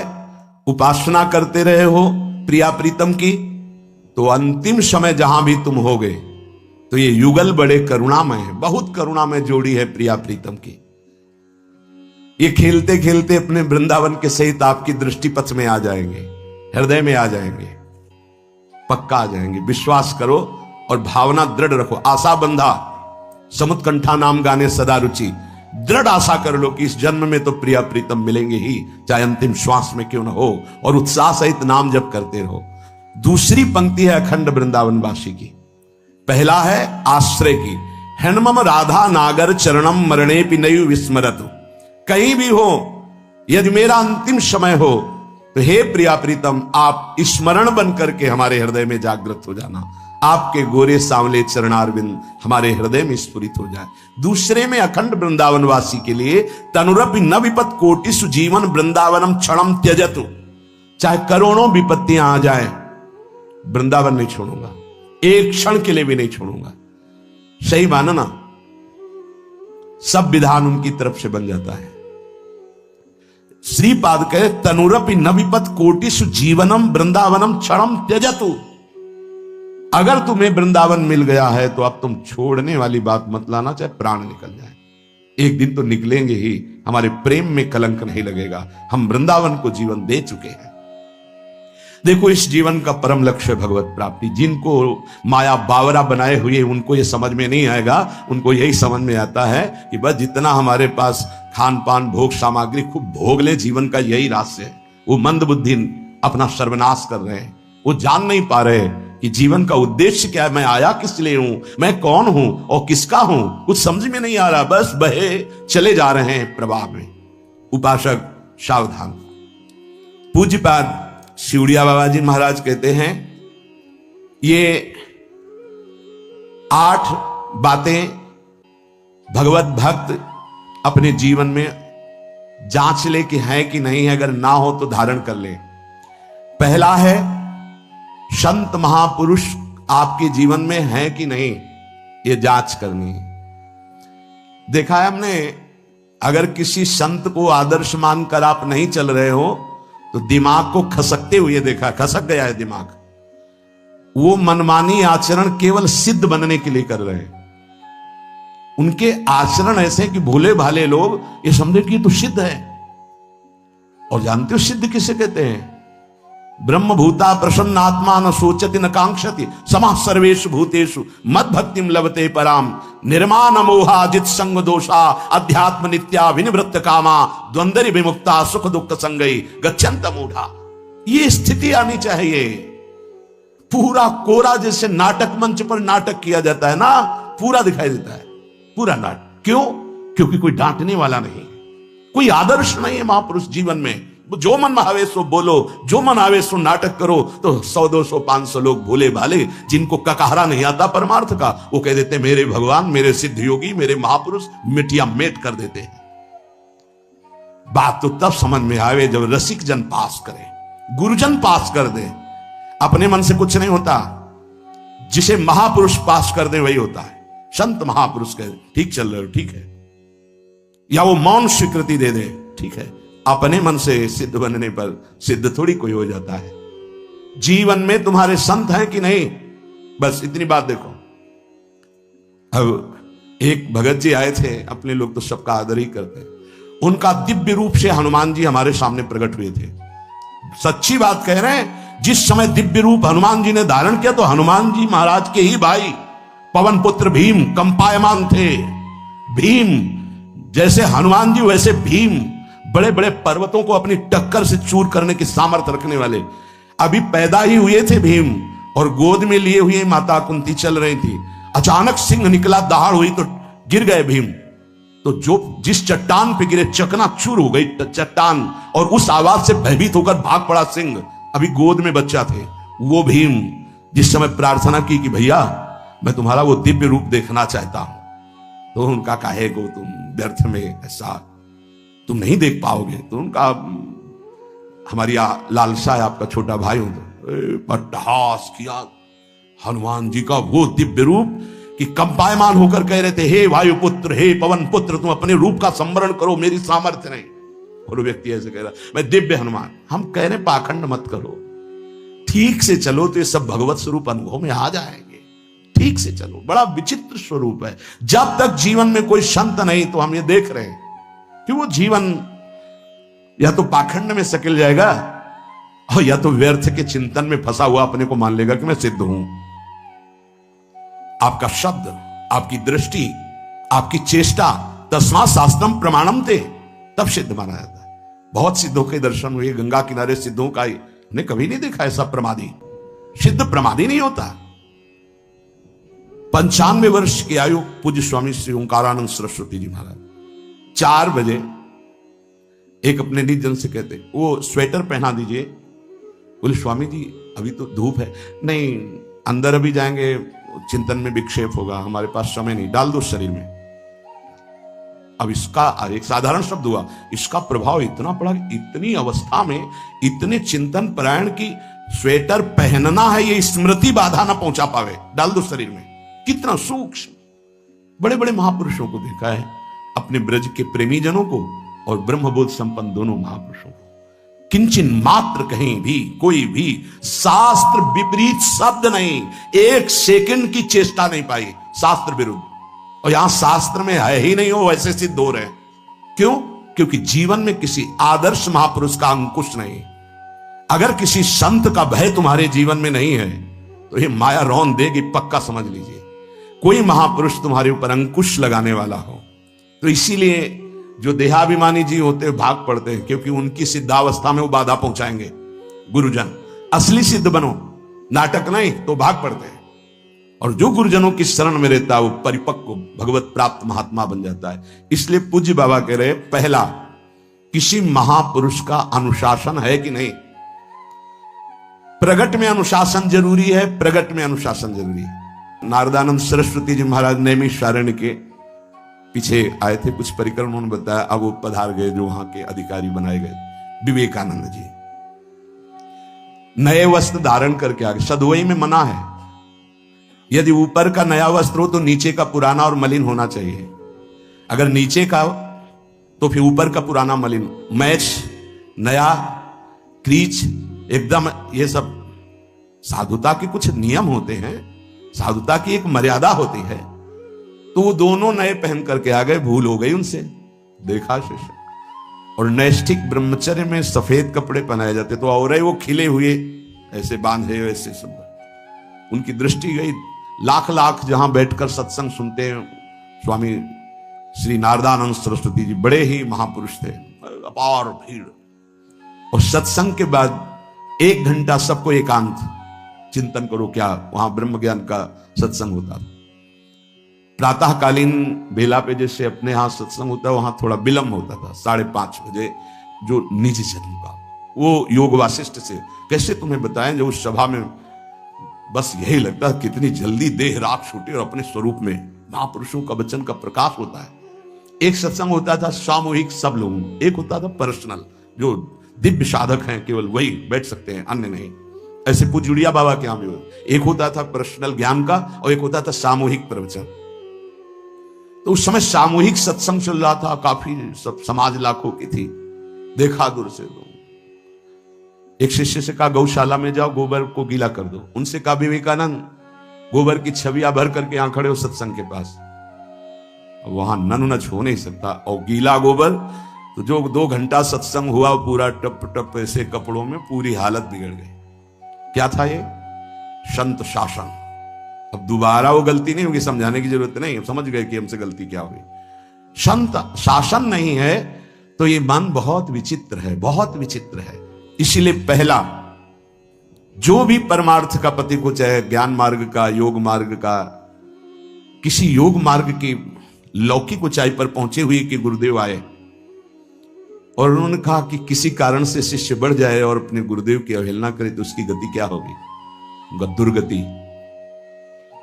उपासना करते रहे हो प्रिया प्रीतम की, तो अंतिम समय जहां भी तुम होगे तो ये युगल बड़े करुणामय है, बहुत करुणामय जोड़ी है प्रिया प्रीतम की। ये खेलते खेलते अपने वृंदावन के सहित आपकी दृष्टि पथ में आ जाएंगे, हृदय में आ जाएंगे, पक्का आ जाएंगे। विश्वास करो और भावना दृढ़ रखो। आशा बंधा समुत्कंठा नाम गाने सदा रुचि, दृढ़ आशा कर लो कि इस जन्म में तो प्रिया प्रीतम मिलेंगे ही, चाहे अंतिम श्वास में क्यों ना हो, और उत्साह सहित नाम जप करते रहो। दूसरी पंक्ति है अखंड वृंदावन वासी की, पहला है आश्रय की, हनुमम राधा नागर चरणम मरणे पि नयु विस्मरतु, कहीं भी हो यदि मेरा अंतिम समय हो तो हे प्रिया प्रीतम आप स्मरण बन करके हमारे हृदय में जागृत हो जाना, आपके गोरे सांवले चरणारविंद हमारे हृदय में स्फुरित हो जाए। दूसरे में अखंड वृंदावन वासी के लिए तनुरपि न विपत कोटिषु जीवन वृंदावनम क्षणम त्यजतु, चाहे करोड़ों विपत्तियां आ जाए वृंदावन नहीं छोड़ूंगा, एक क्षण के लिए भी नहीं छोड़ूंगा। सही मानना, सब विधान उनकी तरफ से बन जाता है। श्रीपाद कहे तनुरपि न विपत कोटिषु जीवनम वृंदावनम क्षणम त्यजतु, अगर तुम्हें वृंदावन मिल गया है तो अब तुम छोड़ने वाली बात मत लाना, चाहे प्राण निकल जाए, एक दिन तो निकलेंगे ही, हमारे प्रेम में कलंक नहीं लगेगा, हम वृंदावन को जीवन दे चुके हैं। देखो इस जीवन का परम लक्ष्य है भगवत प्राप्ति। जिनको माया बावरा बनाए हुए उनको ये समझ में नहीं आएगा, उनको यही समझ में आता है कि बस जितना हमारे पास खान पान भोग सामग्री खूब भोग ले, जीवन का यही रहस्य है। वो मंद बुद्धि अपना सर्वनाश कर रहे हैं, वो जान नहीं पा रहे कि जीवन का उद्देश्य क्या है, मैं आया किस लिए हूं, मैं कौन हूं और किसका हूं, कुछ समझ में नहीं आ रहा, बस बहे चले जा रहे हैं प्रवाह में। उपासक सावधान। पूज्यपाद शिवड़िया बाबा जी महाराज कहते हैं ये 8 बातें भगवत भक्त अपने जीवन में जांच ले कि है कि नहीं है, अगर ना हो तो धारण कर ले। पहला है संत महापुरुष आपके जीवन में है कि नहीं, ये जांच करनी है। देखा है हमने, अगर किसी संत को आदर्श मानकर आप नहीं चल रहे हो तो दिमाग को खसकते हुए देखा, खसक गया है दिमाग। वो मनमानी आचरण केवल सिद्ध बनने के लिए कर रहे हैं। उनके आचरण ऐसे कि भोले भाले लोग ये समझे कि तो सिद्ध है। और जानते हो सिद्ध किसे कहते हैं? ब्रह्म भूता प्रसन्नात्मा न सोचति न कांक्षति समः सर्वेषु भूतेषु मद भक्तिम लभते पराम निर्माण मोहा जित संग दोषा अध्यात्म नित्या विनिवृत्त कामा द्वंद्वरि विमुक्ता सुख दुख संगई गच्छन्त मूढ़ा। ये स्थिति आनी चाहिए। पूरा कोरा जैसे नाटक मंच पर नाटक किया जाता है ना, पूरा दिखाई देता है, पूरा नाटक। क्यों? क्योंकि कोई डांटने वाला नहीं, कोई आदर्श नहीं है महापुरुष जीवन में। जो मन आवे सो बोलो, जो मन आवे सो नाटक करो, तो 100 200 500 लोग भोले भाले जिनको ककहरा नहीं आता परमार्थ का, वो कह देते मेरे भगवान, मेरे सिद्ध योगी, मेरे महापुरुष, मिटिया मेट कर देते हैं। बात तो तब समझ में आवे जब रसिक जन पास करे, गुरुजन पास कर दे। अपने मन से कुछ नहीं होता, जिसे महापुरुष पास कर दे वही होता है। संत महापुरुष कहे ठीक चल रहे हो, ठीक है, या वो मौन स्वीकृति दे दे, ठीक है। अपने मन से सिद्ध बनने पर सिद्ध थोड़ी कोई हो जाता है। जीवन में तुम्हारे संत हैं कि नहीं, बस इतनी बात देखो। अब एक भगत जी आए थे, अपने लोग तो सबका आदर ही करते, उनका दिव्य रूप से हनुमान जी हमारे सामने प्रकट हुए थे। सच्ची बात कह रहे हैं, जिस समय दिव्य रूप हनुमान जी ने धारण किया तो हनुमान जी महाराज के ही भाई पवन पुत्र भीम कंपायमान थे। भीम जैसे हनुमान जी वैसे भीम बड़े बड़े पर्वतों को अपनी टक्कर से चूर करने की सामर्थ्य रखने वाले। अभी पैदा ही हुए थे भीम और गोद में लिए हुए माता कुंती चल रही थी। अचानक सिंह निकला, दहाड़ हुई तो गिर गए भीम। तो जो जिस चट्टान पे गिरे चकनाचूर हो गई चट्टान, और उस आवाज से भयभीत होकर भाग पड़ा सिंह। अभी गोद में बच्चा थे वो भीम, जिस समय प्रार्थना की कि भैया मैं तुम्हारा वो दिव्य रूप देखना चाहता हूं, तो उनका काहे को तुम व्यर्थ में ऐसा तुम नहीं देख पाओगे। तो उनका हमारी लालसा है, आपका छोटा भाई हूं। तो पट्टहास किया हनुमान जी का वो दिव्य रूप कि कंपायमान होकर कह रहे थे, हे वायुपुत्र, हे पवन पुत्र, तुम अपने रूप का संवरण करो, मेरी सामर्थ्य नहीं। और व्यक्ति ऐसे कह रहा, मैं दिव्य हनुमान। हम कह रहे पाखंड मत करो, ठीक से चलो तो ये सब भगवत स्वरूप अनुभव में आ जाएंगे। ठीक से चलो, बड़ा विचित्र स्वरूप है। जब तक जीवन में कोई संत नहीं, तो हम ये देख रहे हैं कि वो जीवन या तो पाखंड में सकिल जाएगा और या तो व्यर्थ के चिंतन में फंसा हुआ अपने को मान लेगा कि मैं सिद्ध हूं। आपका शब्द, आपकी दृष्टि, आपकी चेष्टा, तस्मात् शास्त्रम प्रमाणम थे, तब सिद्ध माना जाता है। बहुत सिद्धों के दर्शन हुए, गंगा किनारे सिद्धों का ने कभी नहीं देखा ऐसा प्रमादी। सिद्ध प्रमादी नहीं होता। 95 वर्ष की आयु पूज्य स्वामी श्री ओंकारानंद सरस्वती जी महाराज 4 बजे एक अपने निज जन से कहते, वो स्वेटर पहना दीजिए। बोले स्वामी जी अभी तो धूप है। नहीं, अंदर अभी जाएंगे, चिंतन में विक्षेप होगा, हमारे पास समय नहीं, डाल दो शरीर में। अब इसका एक साधारण शब्द हुआ, इसका प्रभाव इतना पड़ा, इतनी अवस्था में इतने चिंतन परायण की स्वेटर पहनना है, ये स्मृति बाधा ना पहुंचा पावे, डाल दो शरीर में। कितना सूक्ष्म। बड़े बड़े महापुरुषों को देखा है, अपने ब्रज के प्रेमी जनों को और ब्रह्मबोध संपन्न दोनों महापुरुषों को, किंचन मात्र कहीं भी कोई भी शास्त्र विपरीत शब्द नहीं, एक सेकंड की चेष्टा नहीं पाई शास्त्र विरुद्ध। और यहां शास्त्र में है ही नहीं, हो वैसे सिद्ध हो रहे। क्यों? क्योंकि जीवन में किसी आदर्श महापुरुष का अंकुश नहीं। अगर किसी संत का भय तुम्हारे जीवन में नहीं है तो ये माया रौन देगी, पक्का समझ लीजिए। कोई महापुरुष तुम्हारे ऊपर अंकुश लगाने वाला हो। तो इसीलिए जो देहाभिमानी जी होते हैं भाग पड़ते हैं, क्योंकि उनकी सिद्धावस्था में वो बाधा पहुंचाएंगे। गुरुजन असली सिद्ध बनो, नाटक नहीं, तो भाग पड़ते हैं। और जो गुरुजनों की शरण में रहता है वो परिपक्व भगवत प्राप्त महात्मा बन जाता है। इसलिए पूज्य बाबा कह रहे, पहला, किसी महापुरुष का अनुशासन है कि नहीं। प्रगट में अनुशासन जरूरी है, प्रगट में अनुशासन जरूरी है। नारदानंद सरस्वती जी महाराज नैमिषारण्य के पीछे आए थे, कुछ परिक्रम उन्होंने बताया। अब वो पधार गए जो वहां के अधिकारी बनाए गए, विवेकानंद जी। नए वस्त्र धारण करके आगे, सदवई में मना है। यदि ऊपर का नया वस्त्र हो तो नीचे का पुराना और मलिन होना चाहिए। अगर नीचे का तो फिर ऊपर का पुराना मलिन, मैच नया, क्रीच एकदम, ये सब साधुता के कुछ नियम होते हैं, साधुता की एक मर्यादा होती है। तो वो दोनों नए पहन करके आ गए, भूल हो गई उनसे, देखा शिष्य। और नैष्ठिक ब्रह्मचर्य में सफेद कपड़े पहनाए जाते, तो और वो खिले हुए ऐसे बांधे वैसे सब, उनकी दृष्टि गई। लाख लाख जहां बैठकर सत्संग सुनते हैं, स्वामी श्री नारदानंद सरस्वती जी बड़े ही महापुरुष थे, अपार भीड़। और सत्संग के बाद 1 घंटा सबको एकांत चिंतन करो, क्या वहां ब्रह्म ज्ञान का सत्संग होता था। प्रातःकालीन बेला पे जैसे अपने यहां सत्संग होता है, वहां थोड़ा विलंब होता था, 5:30 बजे, जो निजी जनों का। वो योग वासिष्ठ से कैसे तुम्हें बताएं, जो उस सभा में बस यही लगता है कितनी जल्दी देह राख छूटे और अपने स्वरूप में महापुरुषों का वचन का प्रकाश होता है। एक सत्संग होता था सामूहिक सब लोगों, एक होता था पर्सनल, जो दिव्य साधक हैं केवल वही बैठ सकते हैं, अन्य नहीं। ऐसे पूज्य उड़िया बाबा के यहां भी एक होता था पर्सनल ज्ञान का और एक होता था सामूहिक प्रवचन। तो उस समय सामूहिक सत्संग चल रहा था, काफी सब समाज लाखों की थी। देखा दूर से लोग, एक शिष्य से कहा गौशाला में जाओ, गोबर को गीला कर दो। उनसे कहा विवेकानंद गोबर की छवियां भर करके यहां खड़े हो सत्संग के पास, वहां नन हो नहीं सकता। और गीला गोबर, तो जो 2 घंटा सत्संग हुआ पूरा टप टप ऐसे कपड़ों में, पूरी हालत बिगड़ गई। क्या था ये? संत शासन। अब दोबारा वो गलती नहीं होगी, समझाने की जरूरत नहीं, समझ गए कि हमसे गलती क्या हुई। संत शासन नहीं है तो ये मन बहुत विचित्र है, बहुत विचित्र है। इसीलिए पहला जो भी परमार्थ का पति को, चाहे ज्ञान मार्ग का, योग मार्ग का, किसी योग मार्ग की लौकिक ऊंचाई पर पहुंचे हुए कि गुरुदेव आए और उन्होंने कहा कि किसी कारण से शिष्य बढ़ जाए और अपने गुरुदेव की अवहेलना करे तो उसकी गति क्या होगी? दुर्गति।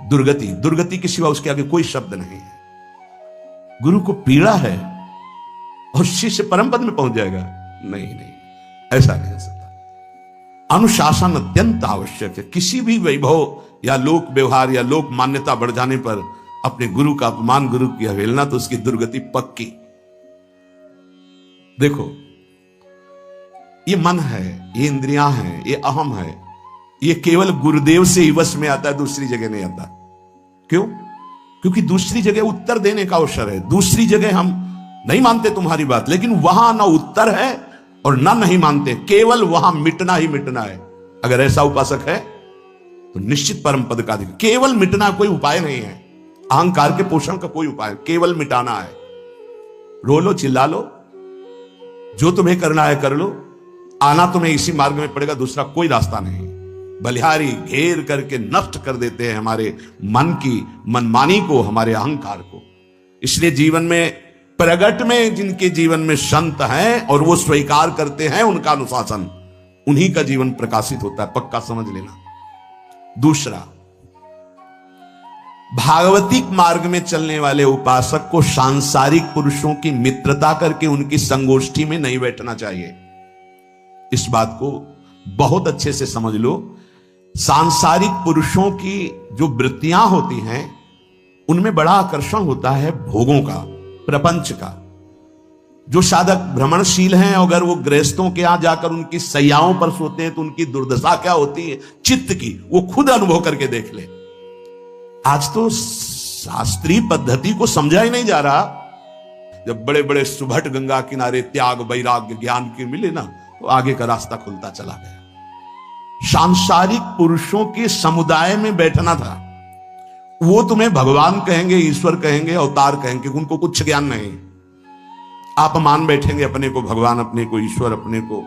दुर्गति, दुर्गति के सिवा उसके आगे कोई शब्द नहीं है। गुरु को पीड़ा है और शिष्य परम पद में पहुंच जाएगा? नहीं नहीं, ऐसा नहीं हो सकता। अनुशासन अत्यंत आवश्यक है। किसी भी वैभव या लोक व्यवहार या लोक मान्यता बढ़ जाने पर अपने गुरु का अपमान, गुरु की अवहेलना, तो उसकी दुर्गति पक्की। देखो, ये मन है, ये इंद्रियां हैं, ये अहम है, ये केवल गुरुदेव से ही वश में आता है, दूसरी जगह नहीं आता। क्यों? क्योंकि दूसरी जगह उत्तर देने का अवसर है। दूसरी जगह हम नहीं मानते तुम्हारी बात, लेकिन वहां ना उत्तर है और ना नहीं मानते, केवल वहां मिटना ही मिटना है। अगर ऐसा उपासक है तो निश्चित परम पद का अधिकार। केवल मिटना कोई उपाय नहीं है, अहंकार के पोषण का कोई उपाय, केवल मिटाना है। रो लो, चिल्ला लो, जो तुम्हें करना है कर लो, आना तुम्हें इसी मार्ग में पड़ेगा, दूसरा कोई रास्ता नहीं। बलिहारी घेर करके नष्ट कर देते हैं हमारे मन की मनमानी को, हमारे अहंकार को। इसलिए जीवन में प्रगट में जिनके जीवन में संत हैं और वो स्वीकार करते हैं उनका अनुशासन, उन्हीं का जीवन प्रकाशित होता है, पक्का समझ लेना। दूसरा, भागवतिक मार्ग में चलने वाले उपासक को सांसारिक पुरुषों की मित्रता करके उनकी संगोष्ठी में नहीं बैठना चाहिए। इस बात को बहुत अच्छे से समझ लो। सांसारिक पुरुषों की जो वृत्तियां होती हैं उनमें बड़ा आकर्षण होता है भोगों का, प्रपंच का। जो साधक भ्रमणशील हैं, अगर वो गृहस्थों के यहां जाकर उनकी सैयाओं पर सोते हैं तो उनकी दुर्दशा क्या होती है चित्त की, वो खुद अनुभव करके देख ले। आज तो शास्त्रीय पद्धति को समझा ही नहीं जा रहा। जब बड़े बड़े सुभट गंगा किनारे त्याग, वैराग्य, ज्ञान के मिले ना, तो आगे का रास्ता खुलता चला गया। सांसारिक पुरुषों के समुदाय में बैठना था। वो तुम्हें भगवान कहेंगे, ईश्वर कहेंगे, अवतार कहेंगे, उनको कुछ ज्ञान नहीं। आप मान बैठेंगे अपने को भगवान, अपने को ईश्वर, अपने को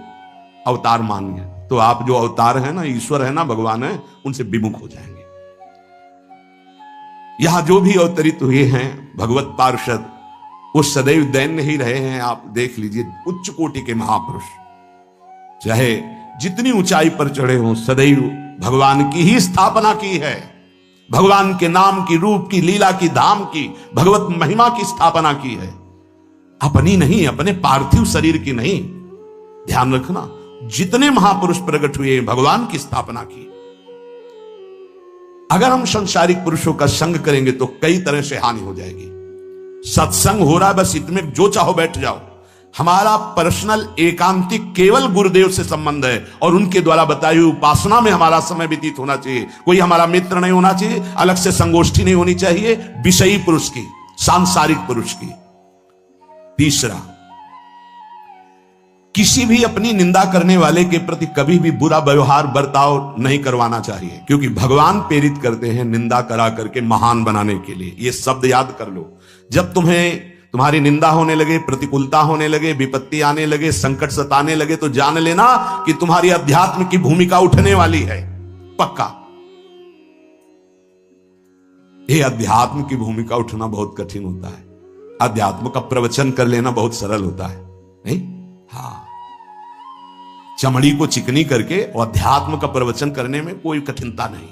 अवतार मानिए, तो आप जो अवतार है ना, ईश्वर है ना, भगवान है, उनसे विमुख हो जाएंगे। यहां जो भी अवतरित हुए हैं भगवत पार्षद, वो सदैव दैन्य ही रहे हैं। आप देख लीजिए, उच्च कोटि के महापुरुष चाहे जितनी ऊंचाई पर चढ़े हों, सदैव भगवान की ही स्थापना की है। भगवान के नाम की, रूप की, लीला की, धाम की, भगवत महिमा की स्थापना की है, अपनी नहीं, अपने पार्थिव शरीर की नहीं। ध्यान रखना, जितने महापुरुष प्रकट हुए भगवान की स्थापना की। अगर हम संसारिक पुरुषों का संग करेंगे तो कई तरह से हानि हो जाएगी। सत्संग हो रहा है, बस इतने जो चाहो बैठ जाओ। हमारा पर्सनल एकांतिक केवल गुरुदेव से संबंध है और उनके द्वारा बताई हुई उपासना में हमारा समय व्यतीत होना चाहिए। कोई हमारा मित्र नहीं होना चाहिए, अलग से संगोष्ठी नहीं होनी चाहिए विषयी पुरुष की, सांसारिक पुरुष की। तीसरा, किसी भी अपनी निंदा करने वाले के प्रति कभी भी बुरा व्यवहार, बर्ताव नहीं करवाना चाहिए, क्योंकि भगवान प्रेरित करते हैं निंदा करा करके महान बनाने के लिए। यह शब्द याद कर लो। जब तुम्हारी निंदा होने लगे, प्रतिकूलता होने लगे, विपत्ति आने लगे, संकट सताने लगे, तो जान लेना कि तुम्हारी अध्यात्म की भूमिका उठने वाली है, पक्का। यह अध्यात्म की भूमिका उठना बहुत कठिन होता है। अध्यात्म का प्रवचन कर लेना बहुत सरल होता है, नहीं? हाँ, चमड़ी को चिकनी करके और अध्यात्म का प्रवचन करने में कोई कठिनता नहीं,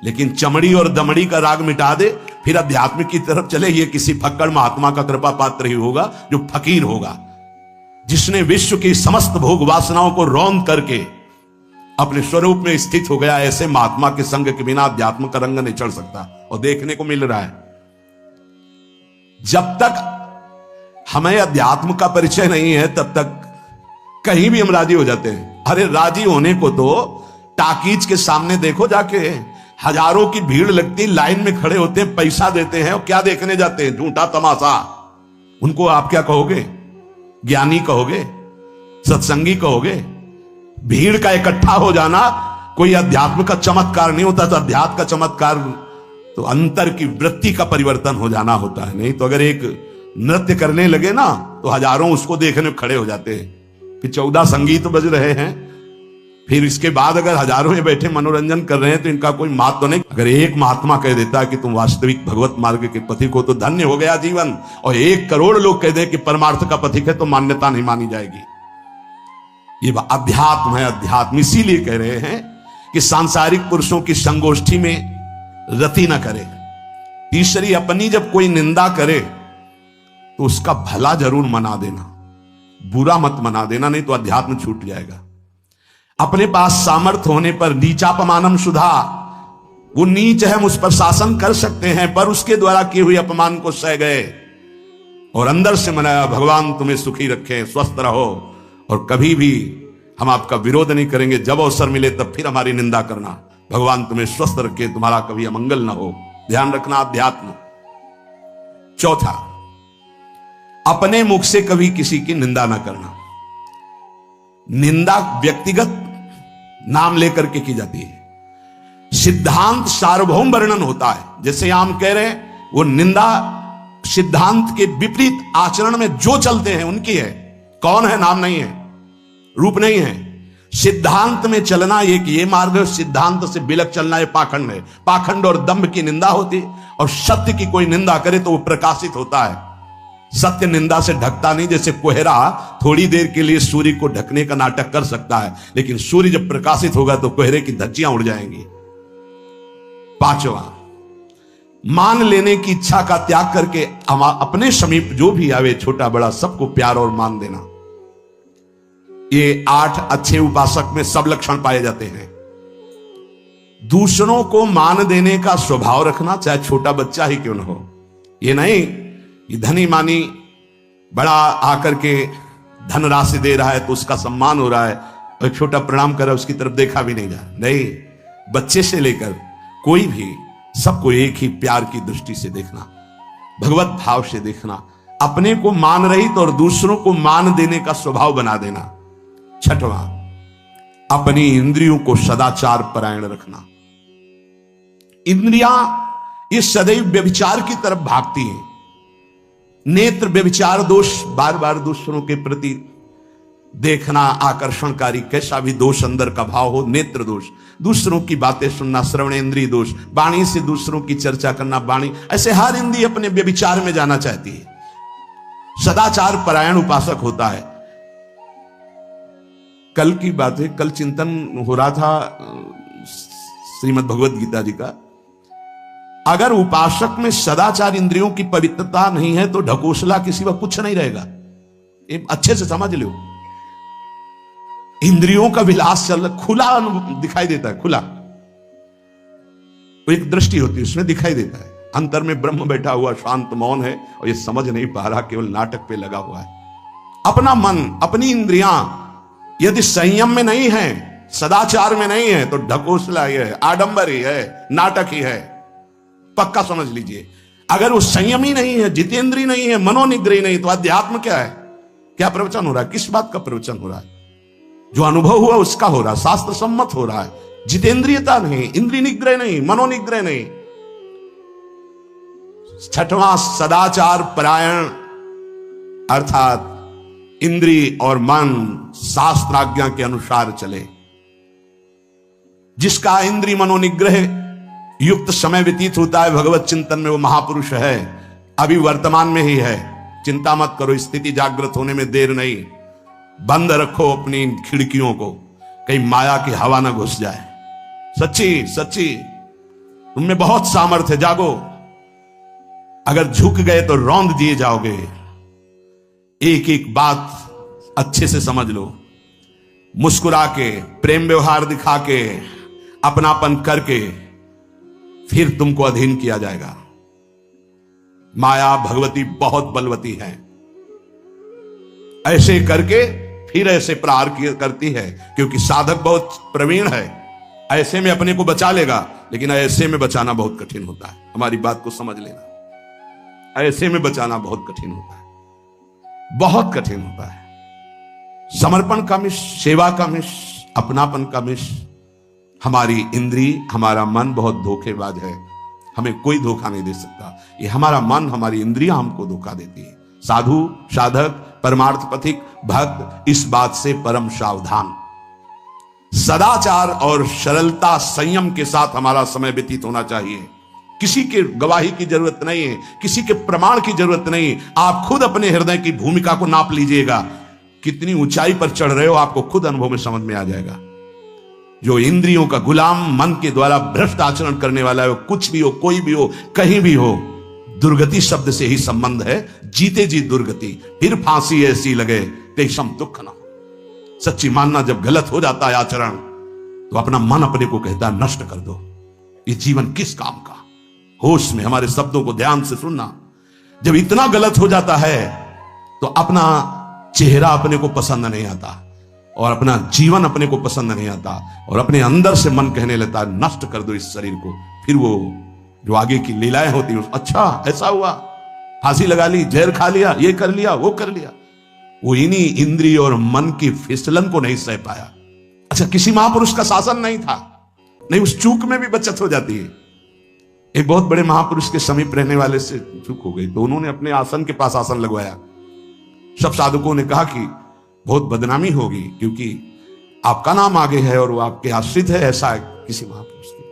लेकिन चमड़ी और दमड़ी का राग मिटा दे, फिर अध्यात्म की तरफ चले, ये किसी फक्कड़ महात्मा का कृपा पात्र ही होगा, जो फकीर होगा, जिसने विश्व की समस्त भोग वासनाओं को रौंद करके अपने स्वरूप में स्थित हो गया। ऐसे महात्मा के संग के बिना अध्यात्म का रंग नहीं चढ़ सकता, और देखने को मिल रहा है। जब तक हमें अध्यात्म का परिचय नहीं है तब तक कहीं भी हम राजी हो जाते हैं। अरे राजी होने को तो टाकीज के सामने देखो जाके, हजारों की भीड़ लगती, लाइन में खड़े होते हैं, पैसा देते हैं, और क्या देखने जाते हैं? झूठा तमाशा। उनको आप क्या कहोगे? ज्ञानी कहोगे? सत्संगी कहोगे? भीड़ का इकट्ठा हो जाना कोई अध्यात्म का चमत्कार नहीं होता। तो अध्यात्म का चमत्कार तो अंतर की वृत्ति का परिवर्तन हो जाना होता है। नहीं तो अगर एक नृत्य करने लगे ना तो हजारों उसको देखने खड़े हो जाते हैं। फिर 14 संगीत बज रहे हैं, फिर इसके बाद अगर हजारों में बैठे मनोरंजन कर रहे हैं तो इनका कोई महत्व तो नहीं। अगर एक महात्मा कह देता है कि तुम वास्तविक भगवत मार्ग के पथिक हो तो धन्य हो गया जीवन, और 1 करोड़ लोग कह दें कि परमार्थ का पथिक है तो मान्यता नहीं मानी जाएगी। ये अध्यात्म है, अध्यात्म। इसीलिए कह रहे हैं कि सांसारिक पुरुषों की संगोष्ठी में रति न करे। तीसरी, अपनी जब कोई निंदा करे तो उसका भला जरूर मना देना, बुरा मत मना देना, नहीं तो अध्यात्म छूट जाएगा। अपने पास सामर्थ्य होने पर नीचापमानम सुधा, वो नीच है, हम उस पर शासन कर सकते हैं, पर उसके द्वारा किए हुए अपमान को सह गए और अंदर से मनाया भगवान तुम्हें सुखी रखे, स्वस्थ रहो, और कभी भी हम आपका विरोध नहीं करेंगे। जब अवसर मिले तब फिर हमारी निंदा करना, भगवान तुम्हें स्वस्थ रखे, तुम्हारा कभी अमंगल ना हो। ध्यान रखना, अध्यात्म। चौथा, अपने मुख से कभी किसी की निंदा ना करना। निंदा व्यक्तिगत नाम लेकर के की जाती है, सिद्धांत सार्वभौम वर्णन होता है। जैसे हम कह रहे हैं, वो निंदा सिद्धांत के विपरीत आचरण में जो चलते हैं उनकी है। कौन है? नाम नहीं है, रूप नहीं है। सिद्धांत में चलना एक ये मार्ग है, सिद्धांत से बिलक चलना ये पाखंड है। पाखंड और दंभ की निंदा होती है, और सत्य की कोई निंदा करे तो वो प्रकाशित होता है। सत्य निंदा से ढकता नहीं। जैसे कोहरा थोड़ी देर के लिए सूर्य को ढकने का नाटक कर सकता है, लेकिन सूर्य जब प्रकाशित होगा तो कोहरे की धज्जियां उड़ जाएंगी। पांचवा, मान लेने की इच्छा का त्याग करके अपने समीप जो भी आवे, छोटा बड़ा सबको प्यार और मान देना। ये 8 अच्छे उपासक में सब लक्षण पाए जाते हैं। दूसरों को मान देने का स्वभाव रखना, चाहे छोटा बच्चा ही क्यों न हो। ये नहीं कि धनी मानी बड़ा आकर के धन राशि दे रहा है तो उसका सम्मान हो रहा है, और छोटा प्रणाम कर रहा है उसकी तरफ देखा भी नहीं जा। नहीं, बच्चे से लेकर कोई भी सबको एक ही प्यार की दृष्टि से देखना, भगवत भाव से देखना, अपने को मान रहित और दूसरों को मान देने का स्वभाव बना देना। छठवां, अपनी इंद्रियों को सदाचार परायण रखना। इंद्रियां ये सदैव व्यभिचार की तरफ भागती हैं। नेत्र व्यभिचार दोष, बार बार दूसरों के प्रति देखना आकर्षणकारी, कैसा भी दोष अंदर का भाव हो, नेत्र दोष। दूसरों की बातें सुनना, श्रवणेंद्रिय दोष। वाणी से दूसरों की चर्चा करना, वाणी, ऐसे हर इंद्रिय अपने व्यभिचार में जाना चाहती है। सदाचार परायण उपासक होता है। कल की बात है, कल चिंतन हो रहा था श्रीमद् भगवत गीता जी का। अगर उपासक में सदाचार इंद्रियों की पवित्रता नहीं है तो ढकोसला किसी वक्त कुछ नहीं रहेगा। ये अच्छे से समझ लो। इंद्रियों का विलास चल खुला दिखाई देता है, खुला एक दृष्टि होती है, उसमें दिखाई देता है। अंतर में ब्रह्म बैठा हुआ शांत मौन है और ये समझ नहीं पा रहा, केवल नाटक पे लगा हुआ है। अपना मन, अपनी इंद्रियां यदि संयम में नहीं है, सदाचार में नहीं है, तो ढकोसला ही है, आडंबर ही है, नाटक ही है। पक्का समझ लीजिए। अगर वो संयम ही नहीं है, जितेंद्रिय नहीं है, मनोनिग्रह नहीं, तो अध्यात्म क्या है? क्या प्रवचन हो रहा है? किस बात का प्रवचन हो रहा है? जो अनुभव हुआ उसका हो रहा है, शास्त्र सम्मत हो रहा है। जितेंद्रियता नहीं, इंद्रिय निग्रह नहीं, मनोनिग्रह नहीं। छठवां, सदाचार परायण, अर्थात इंद्रिय और मन शास्त्राज्ञा के अनुसार चले। जिसका इंद्रिय मनोनिग्रह युक्त समय व्यतीत होता है भगवत चिंतन में, वो महापुरुष है। अभी वर्तमान में ही है, चिंता मत करो, स्थिति जागृत होने में देर नहीं। बंद रखो अपनी खिड़कियों को, कहीं माया की हवा ना घुस जाए। सच्ची सच्ची तुममें बहुत सामर्थ्य है, जागो। अगर झुक गए तो रौंद दिए जाओगे। एक एक बात अच्छे से समझ लो। मुस्कुरा के, प्रेम व्यवहार दिखा के, अपनापन करके फिर तुमको अधीन किया जाएगा। माया भगवती बहुत बलवती है, ऐसे करके फिर ऐसे प्रहार करती है, क्योंकि साधक बहुत प्रवीण है। ऐसे में अपने को बचा लेगा, लेकिन ऐसे में बचाना बहुत कठिन होता है। हमारी बात को समझ लेना, ऐसे में बचाना बहुत कठिन होता है, बहुत कठिन होता है। समर्पण का मिश, सेवा का मिश, अपनापन का मिश। हमारी इंद्री, हमारा मन बहुत धोखेबाज है, हमें कोई धोखा नहीं दे सकता। ये हमारा मन, हमारी इंद्रियां हमको धोखा देती है। साधु साधक परमार्थ पथिक भक्त इस बात से परम सावधान। सदाचार और सरलता संयम के साथ हमारा समय व्यतीत होना चाहिए। किसी के गवाही की जरूरत नहीं है, किसी के प्रमाण की जरूरत नहीं। आप खुद अपने हृदय की भूमिका को नाप लीजिएगा, कितनी ऊंचाई पर चढ़ रहे हो आपको खुद अनुभव में समझ में आ जाएगा। जो इंद्रियों का गुलाम, मन के द्वारा भ्रष्ट आचरण करने वाला है, कुछ भी हो, कोई भी हो, कहीं भी हो, दुर्गति शब्द से ही संबंध है। जीते जी दुर्गति, फिर फांसी ऐसी लगे तेषम दुख न हो। सच्ची मानना जब गलत हो जाता है आचरण, तो अपना मन अपने को कहता है नष्ट कर दो, ये जीवन किस काम का। होश में हमारे शब्दों को ध्यान से सुनना। जब इतना गलत हो जाता है तो अपना चेहरा अपने को पसंद नहीं आता और अपना जीवन अपने को पसंद नहीं आता और अपने अंदर से मन कहने लगता है नष्ट कर दो इस शरीर को। फिर वो जो आगे की लीलाएं होती है, अच्छा ऐसा हुआ, फांसी लगा ली, जहर खा लिया, ये कर लिया, वो कर लिया। वो इन्हीं इंद्रिय और मन की फिसलन को नहीं सह पाया। अच्छा, किसी महापुरुष का शासन नहीं था, नहीं, उस चूक में भी बचत हो जाती है। एक बहुत बड़े महापुरुष के समीप रहने वाले से चूक हो गई, तो उन्होंने अपने आसन के पास आसन लगवाया। सब साधुकों ने कहा कि बहुत बदनामी होगी क्योंकि आपका नाम आगे है और वो आपके आश्रित है, ऐसा है किसी महापुरुष की।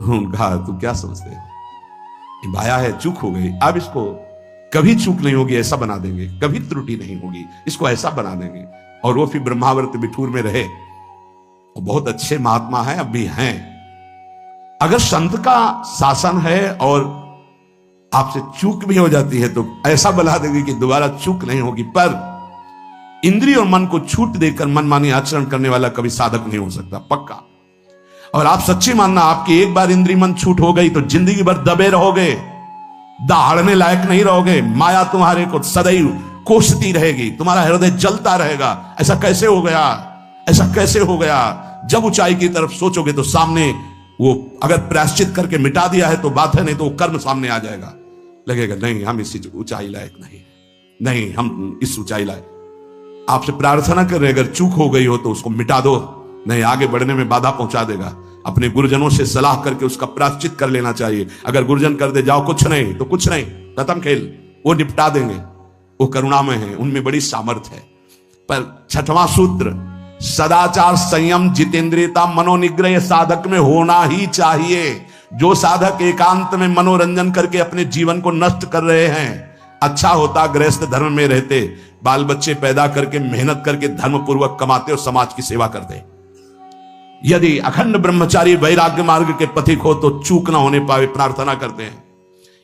उन्होंने कहा तुम क्या समझते हो, भाया है, चूक हो गई, अब इसको कभी चूक नहीं होगी ऐसा बना देंगे, कभी त्रुटि नहीं होगी, इसको ऐसा बना देंगे। और वो फिर ब्रह्मावर्त बिठूर में रहे, वो बहुत अच्छे महात्मा हैं, अब भी हैं। अगर संत का शासन है और आपसे चूक भी हो जाती है तो ऐसा बना देंगे कि दोबारा चूक नहीं होगी। पर इंद्रिय और मन को छूट देकर मनमानी आचरण करने वाला कभी साधक नहीं हो सकता, पक्का। और आप सच्ची मानना, आपकी एक बार इंद्रिय मन छूट हो गई तो जिंदगी भर दबे रहोगे, दहाड़ने लायक नहीं रहोगे। माया तुम्हारे को सदैव कोसती रहेगी, तुम्हारा हृदय जलता रहेगा। ऐसा कैसे हो गया, ऐसा कैसे हो गया। जब ऊंचाई की तरफ सोचोगे तो सामने वो अगर प्रायश्चित करके मिटा दिया है तो बात है, नहीं तो वो कर्म सामने आ जाएगा। लगेगा नहीं, हम इस ऊंचाई लायक नहीं, हम इस ऊंचाई लायक। आपसे प्रार्थना कर रहे, अगर चूक हो गई हो तो उसको मिटा दो, नहीं आगे बढ़ने में बाधा पहुंचा देगा। अपने गुरुजनों से सलाह करके उसका प्रायश्चित कर लेना चाहिए। अगर गुरुजन कर दे जाओ कुछ नहीं तो कुछ नहीं, खत्म खेल, वो निपटा देंगे, वो करुणामय है, उनमें बड़ी सामर्थ्य है। पर छठवां सूत्र, सदाचार संयम जितेंद्रियता मनोनिग्रह साधक में होना ही चाहिए। जो साधक एकांत में मनोरंजन करके अपने जीवन को नष्ट कर रहे हैं, अच्छा होता गृहस्थ धर्म में रहते, बाल बच्चे पैदा करके मेहनत करके धर्म पूर्वक कमाते और समाज की सेवा करते। यदि अखंड ब्रह्मचारी वैराग्य मार्ग के पथिक हो तो चूक ना होने पावे प्रार्थना करते हैं।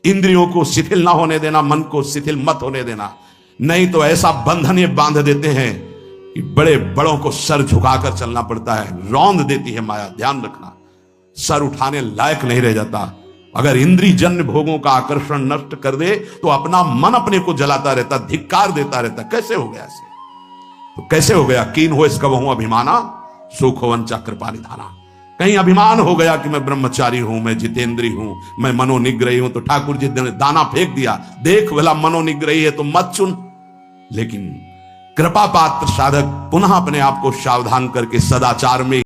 इंद्रियों को शिथिल ना होने देना, मन को शिथिल मत होने देना, नहीं तो ऐसा बंधन ये बांध देते हैं कि बड़े बड़ों को सर झुकाकर चलना पड़ता है। रौंद देती है माया, ध्यान रखना, सर उठाने लायक नहीं रह जाता। अगर इंद्रिय जन्य भोगों का आकर्षण नष्ट कर दे तो अपना मन अपने को जलाता रहता, धिक्कार देता रहता। कैसे हो गया ऐसे, तो कैसे हो गया। कीन हो इसका वहू अभिमाना, सुख हो वंचा कृपा निधाना। कहीं अभिमान हो गया कि मैं ब्रह्मचारी हूं, मैं जितेंद्री हूं, मैं मनोनिग्रही हूं, तो ठाकुर जी ने दाना फेंक दिया, देख भला मनोनिग्रही है तो मत चुन। लेकिन कृपा पात्र साधक पुनः अपने आप को सावधान करके सदाचार में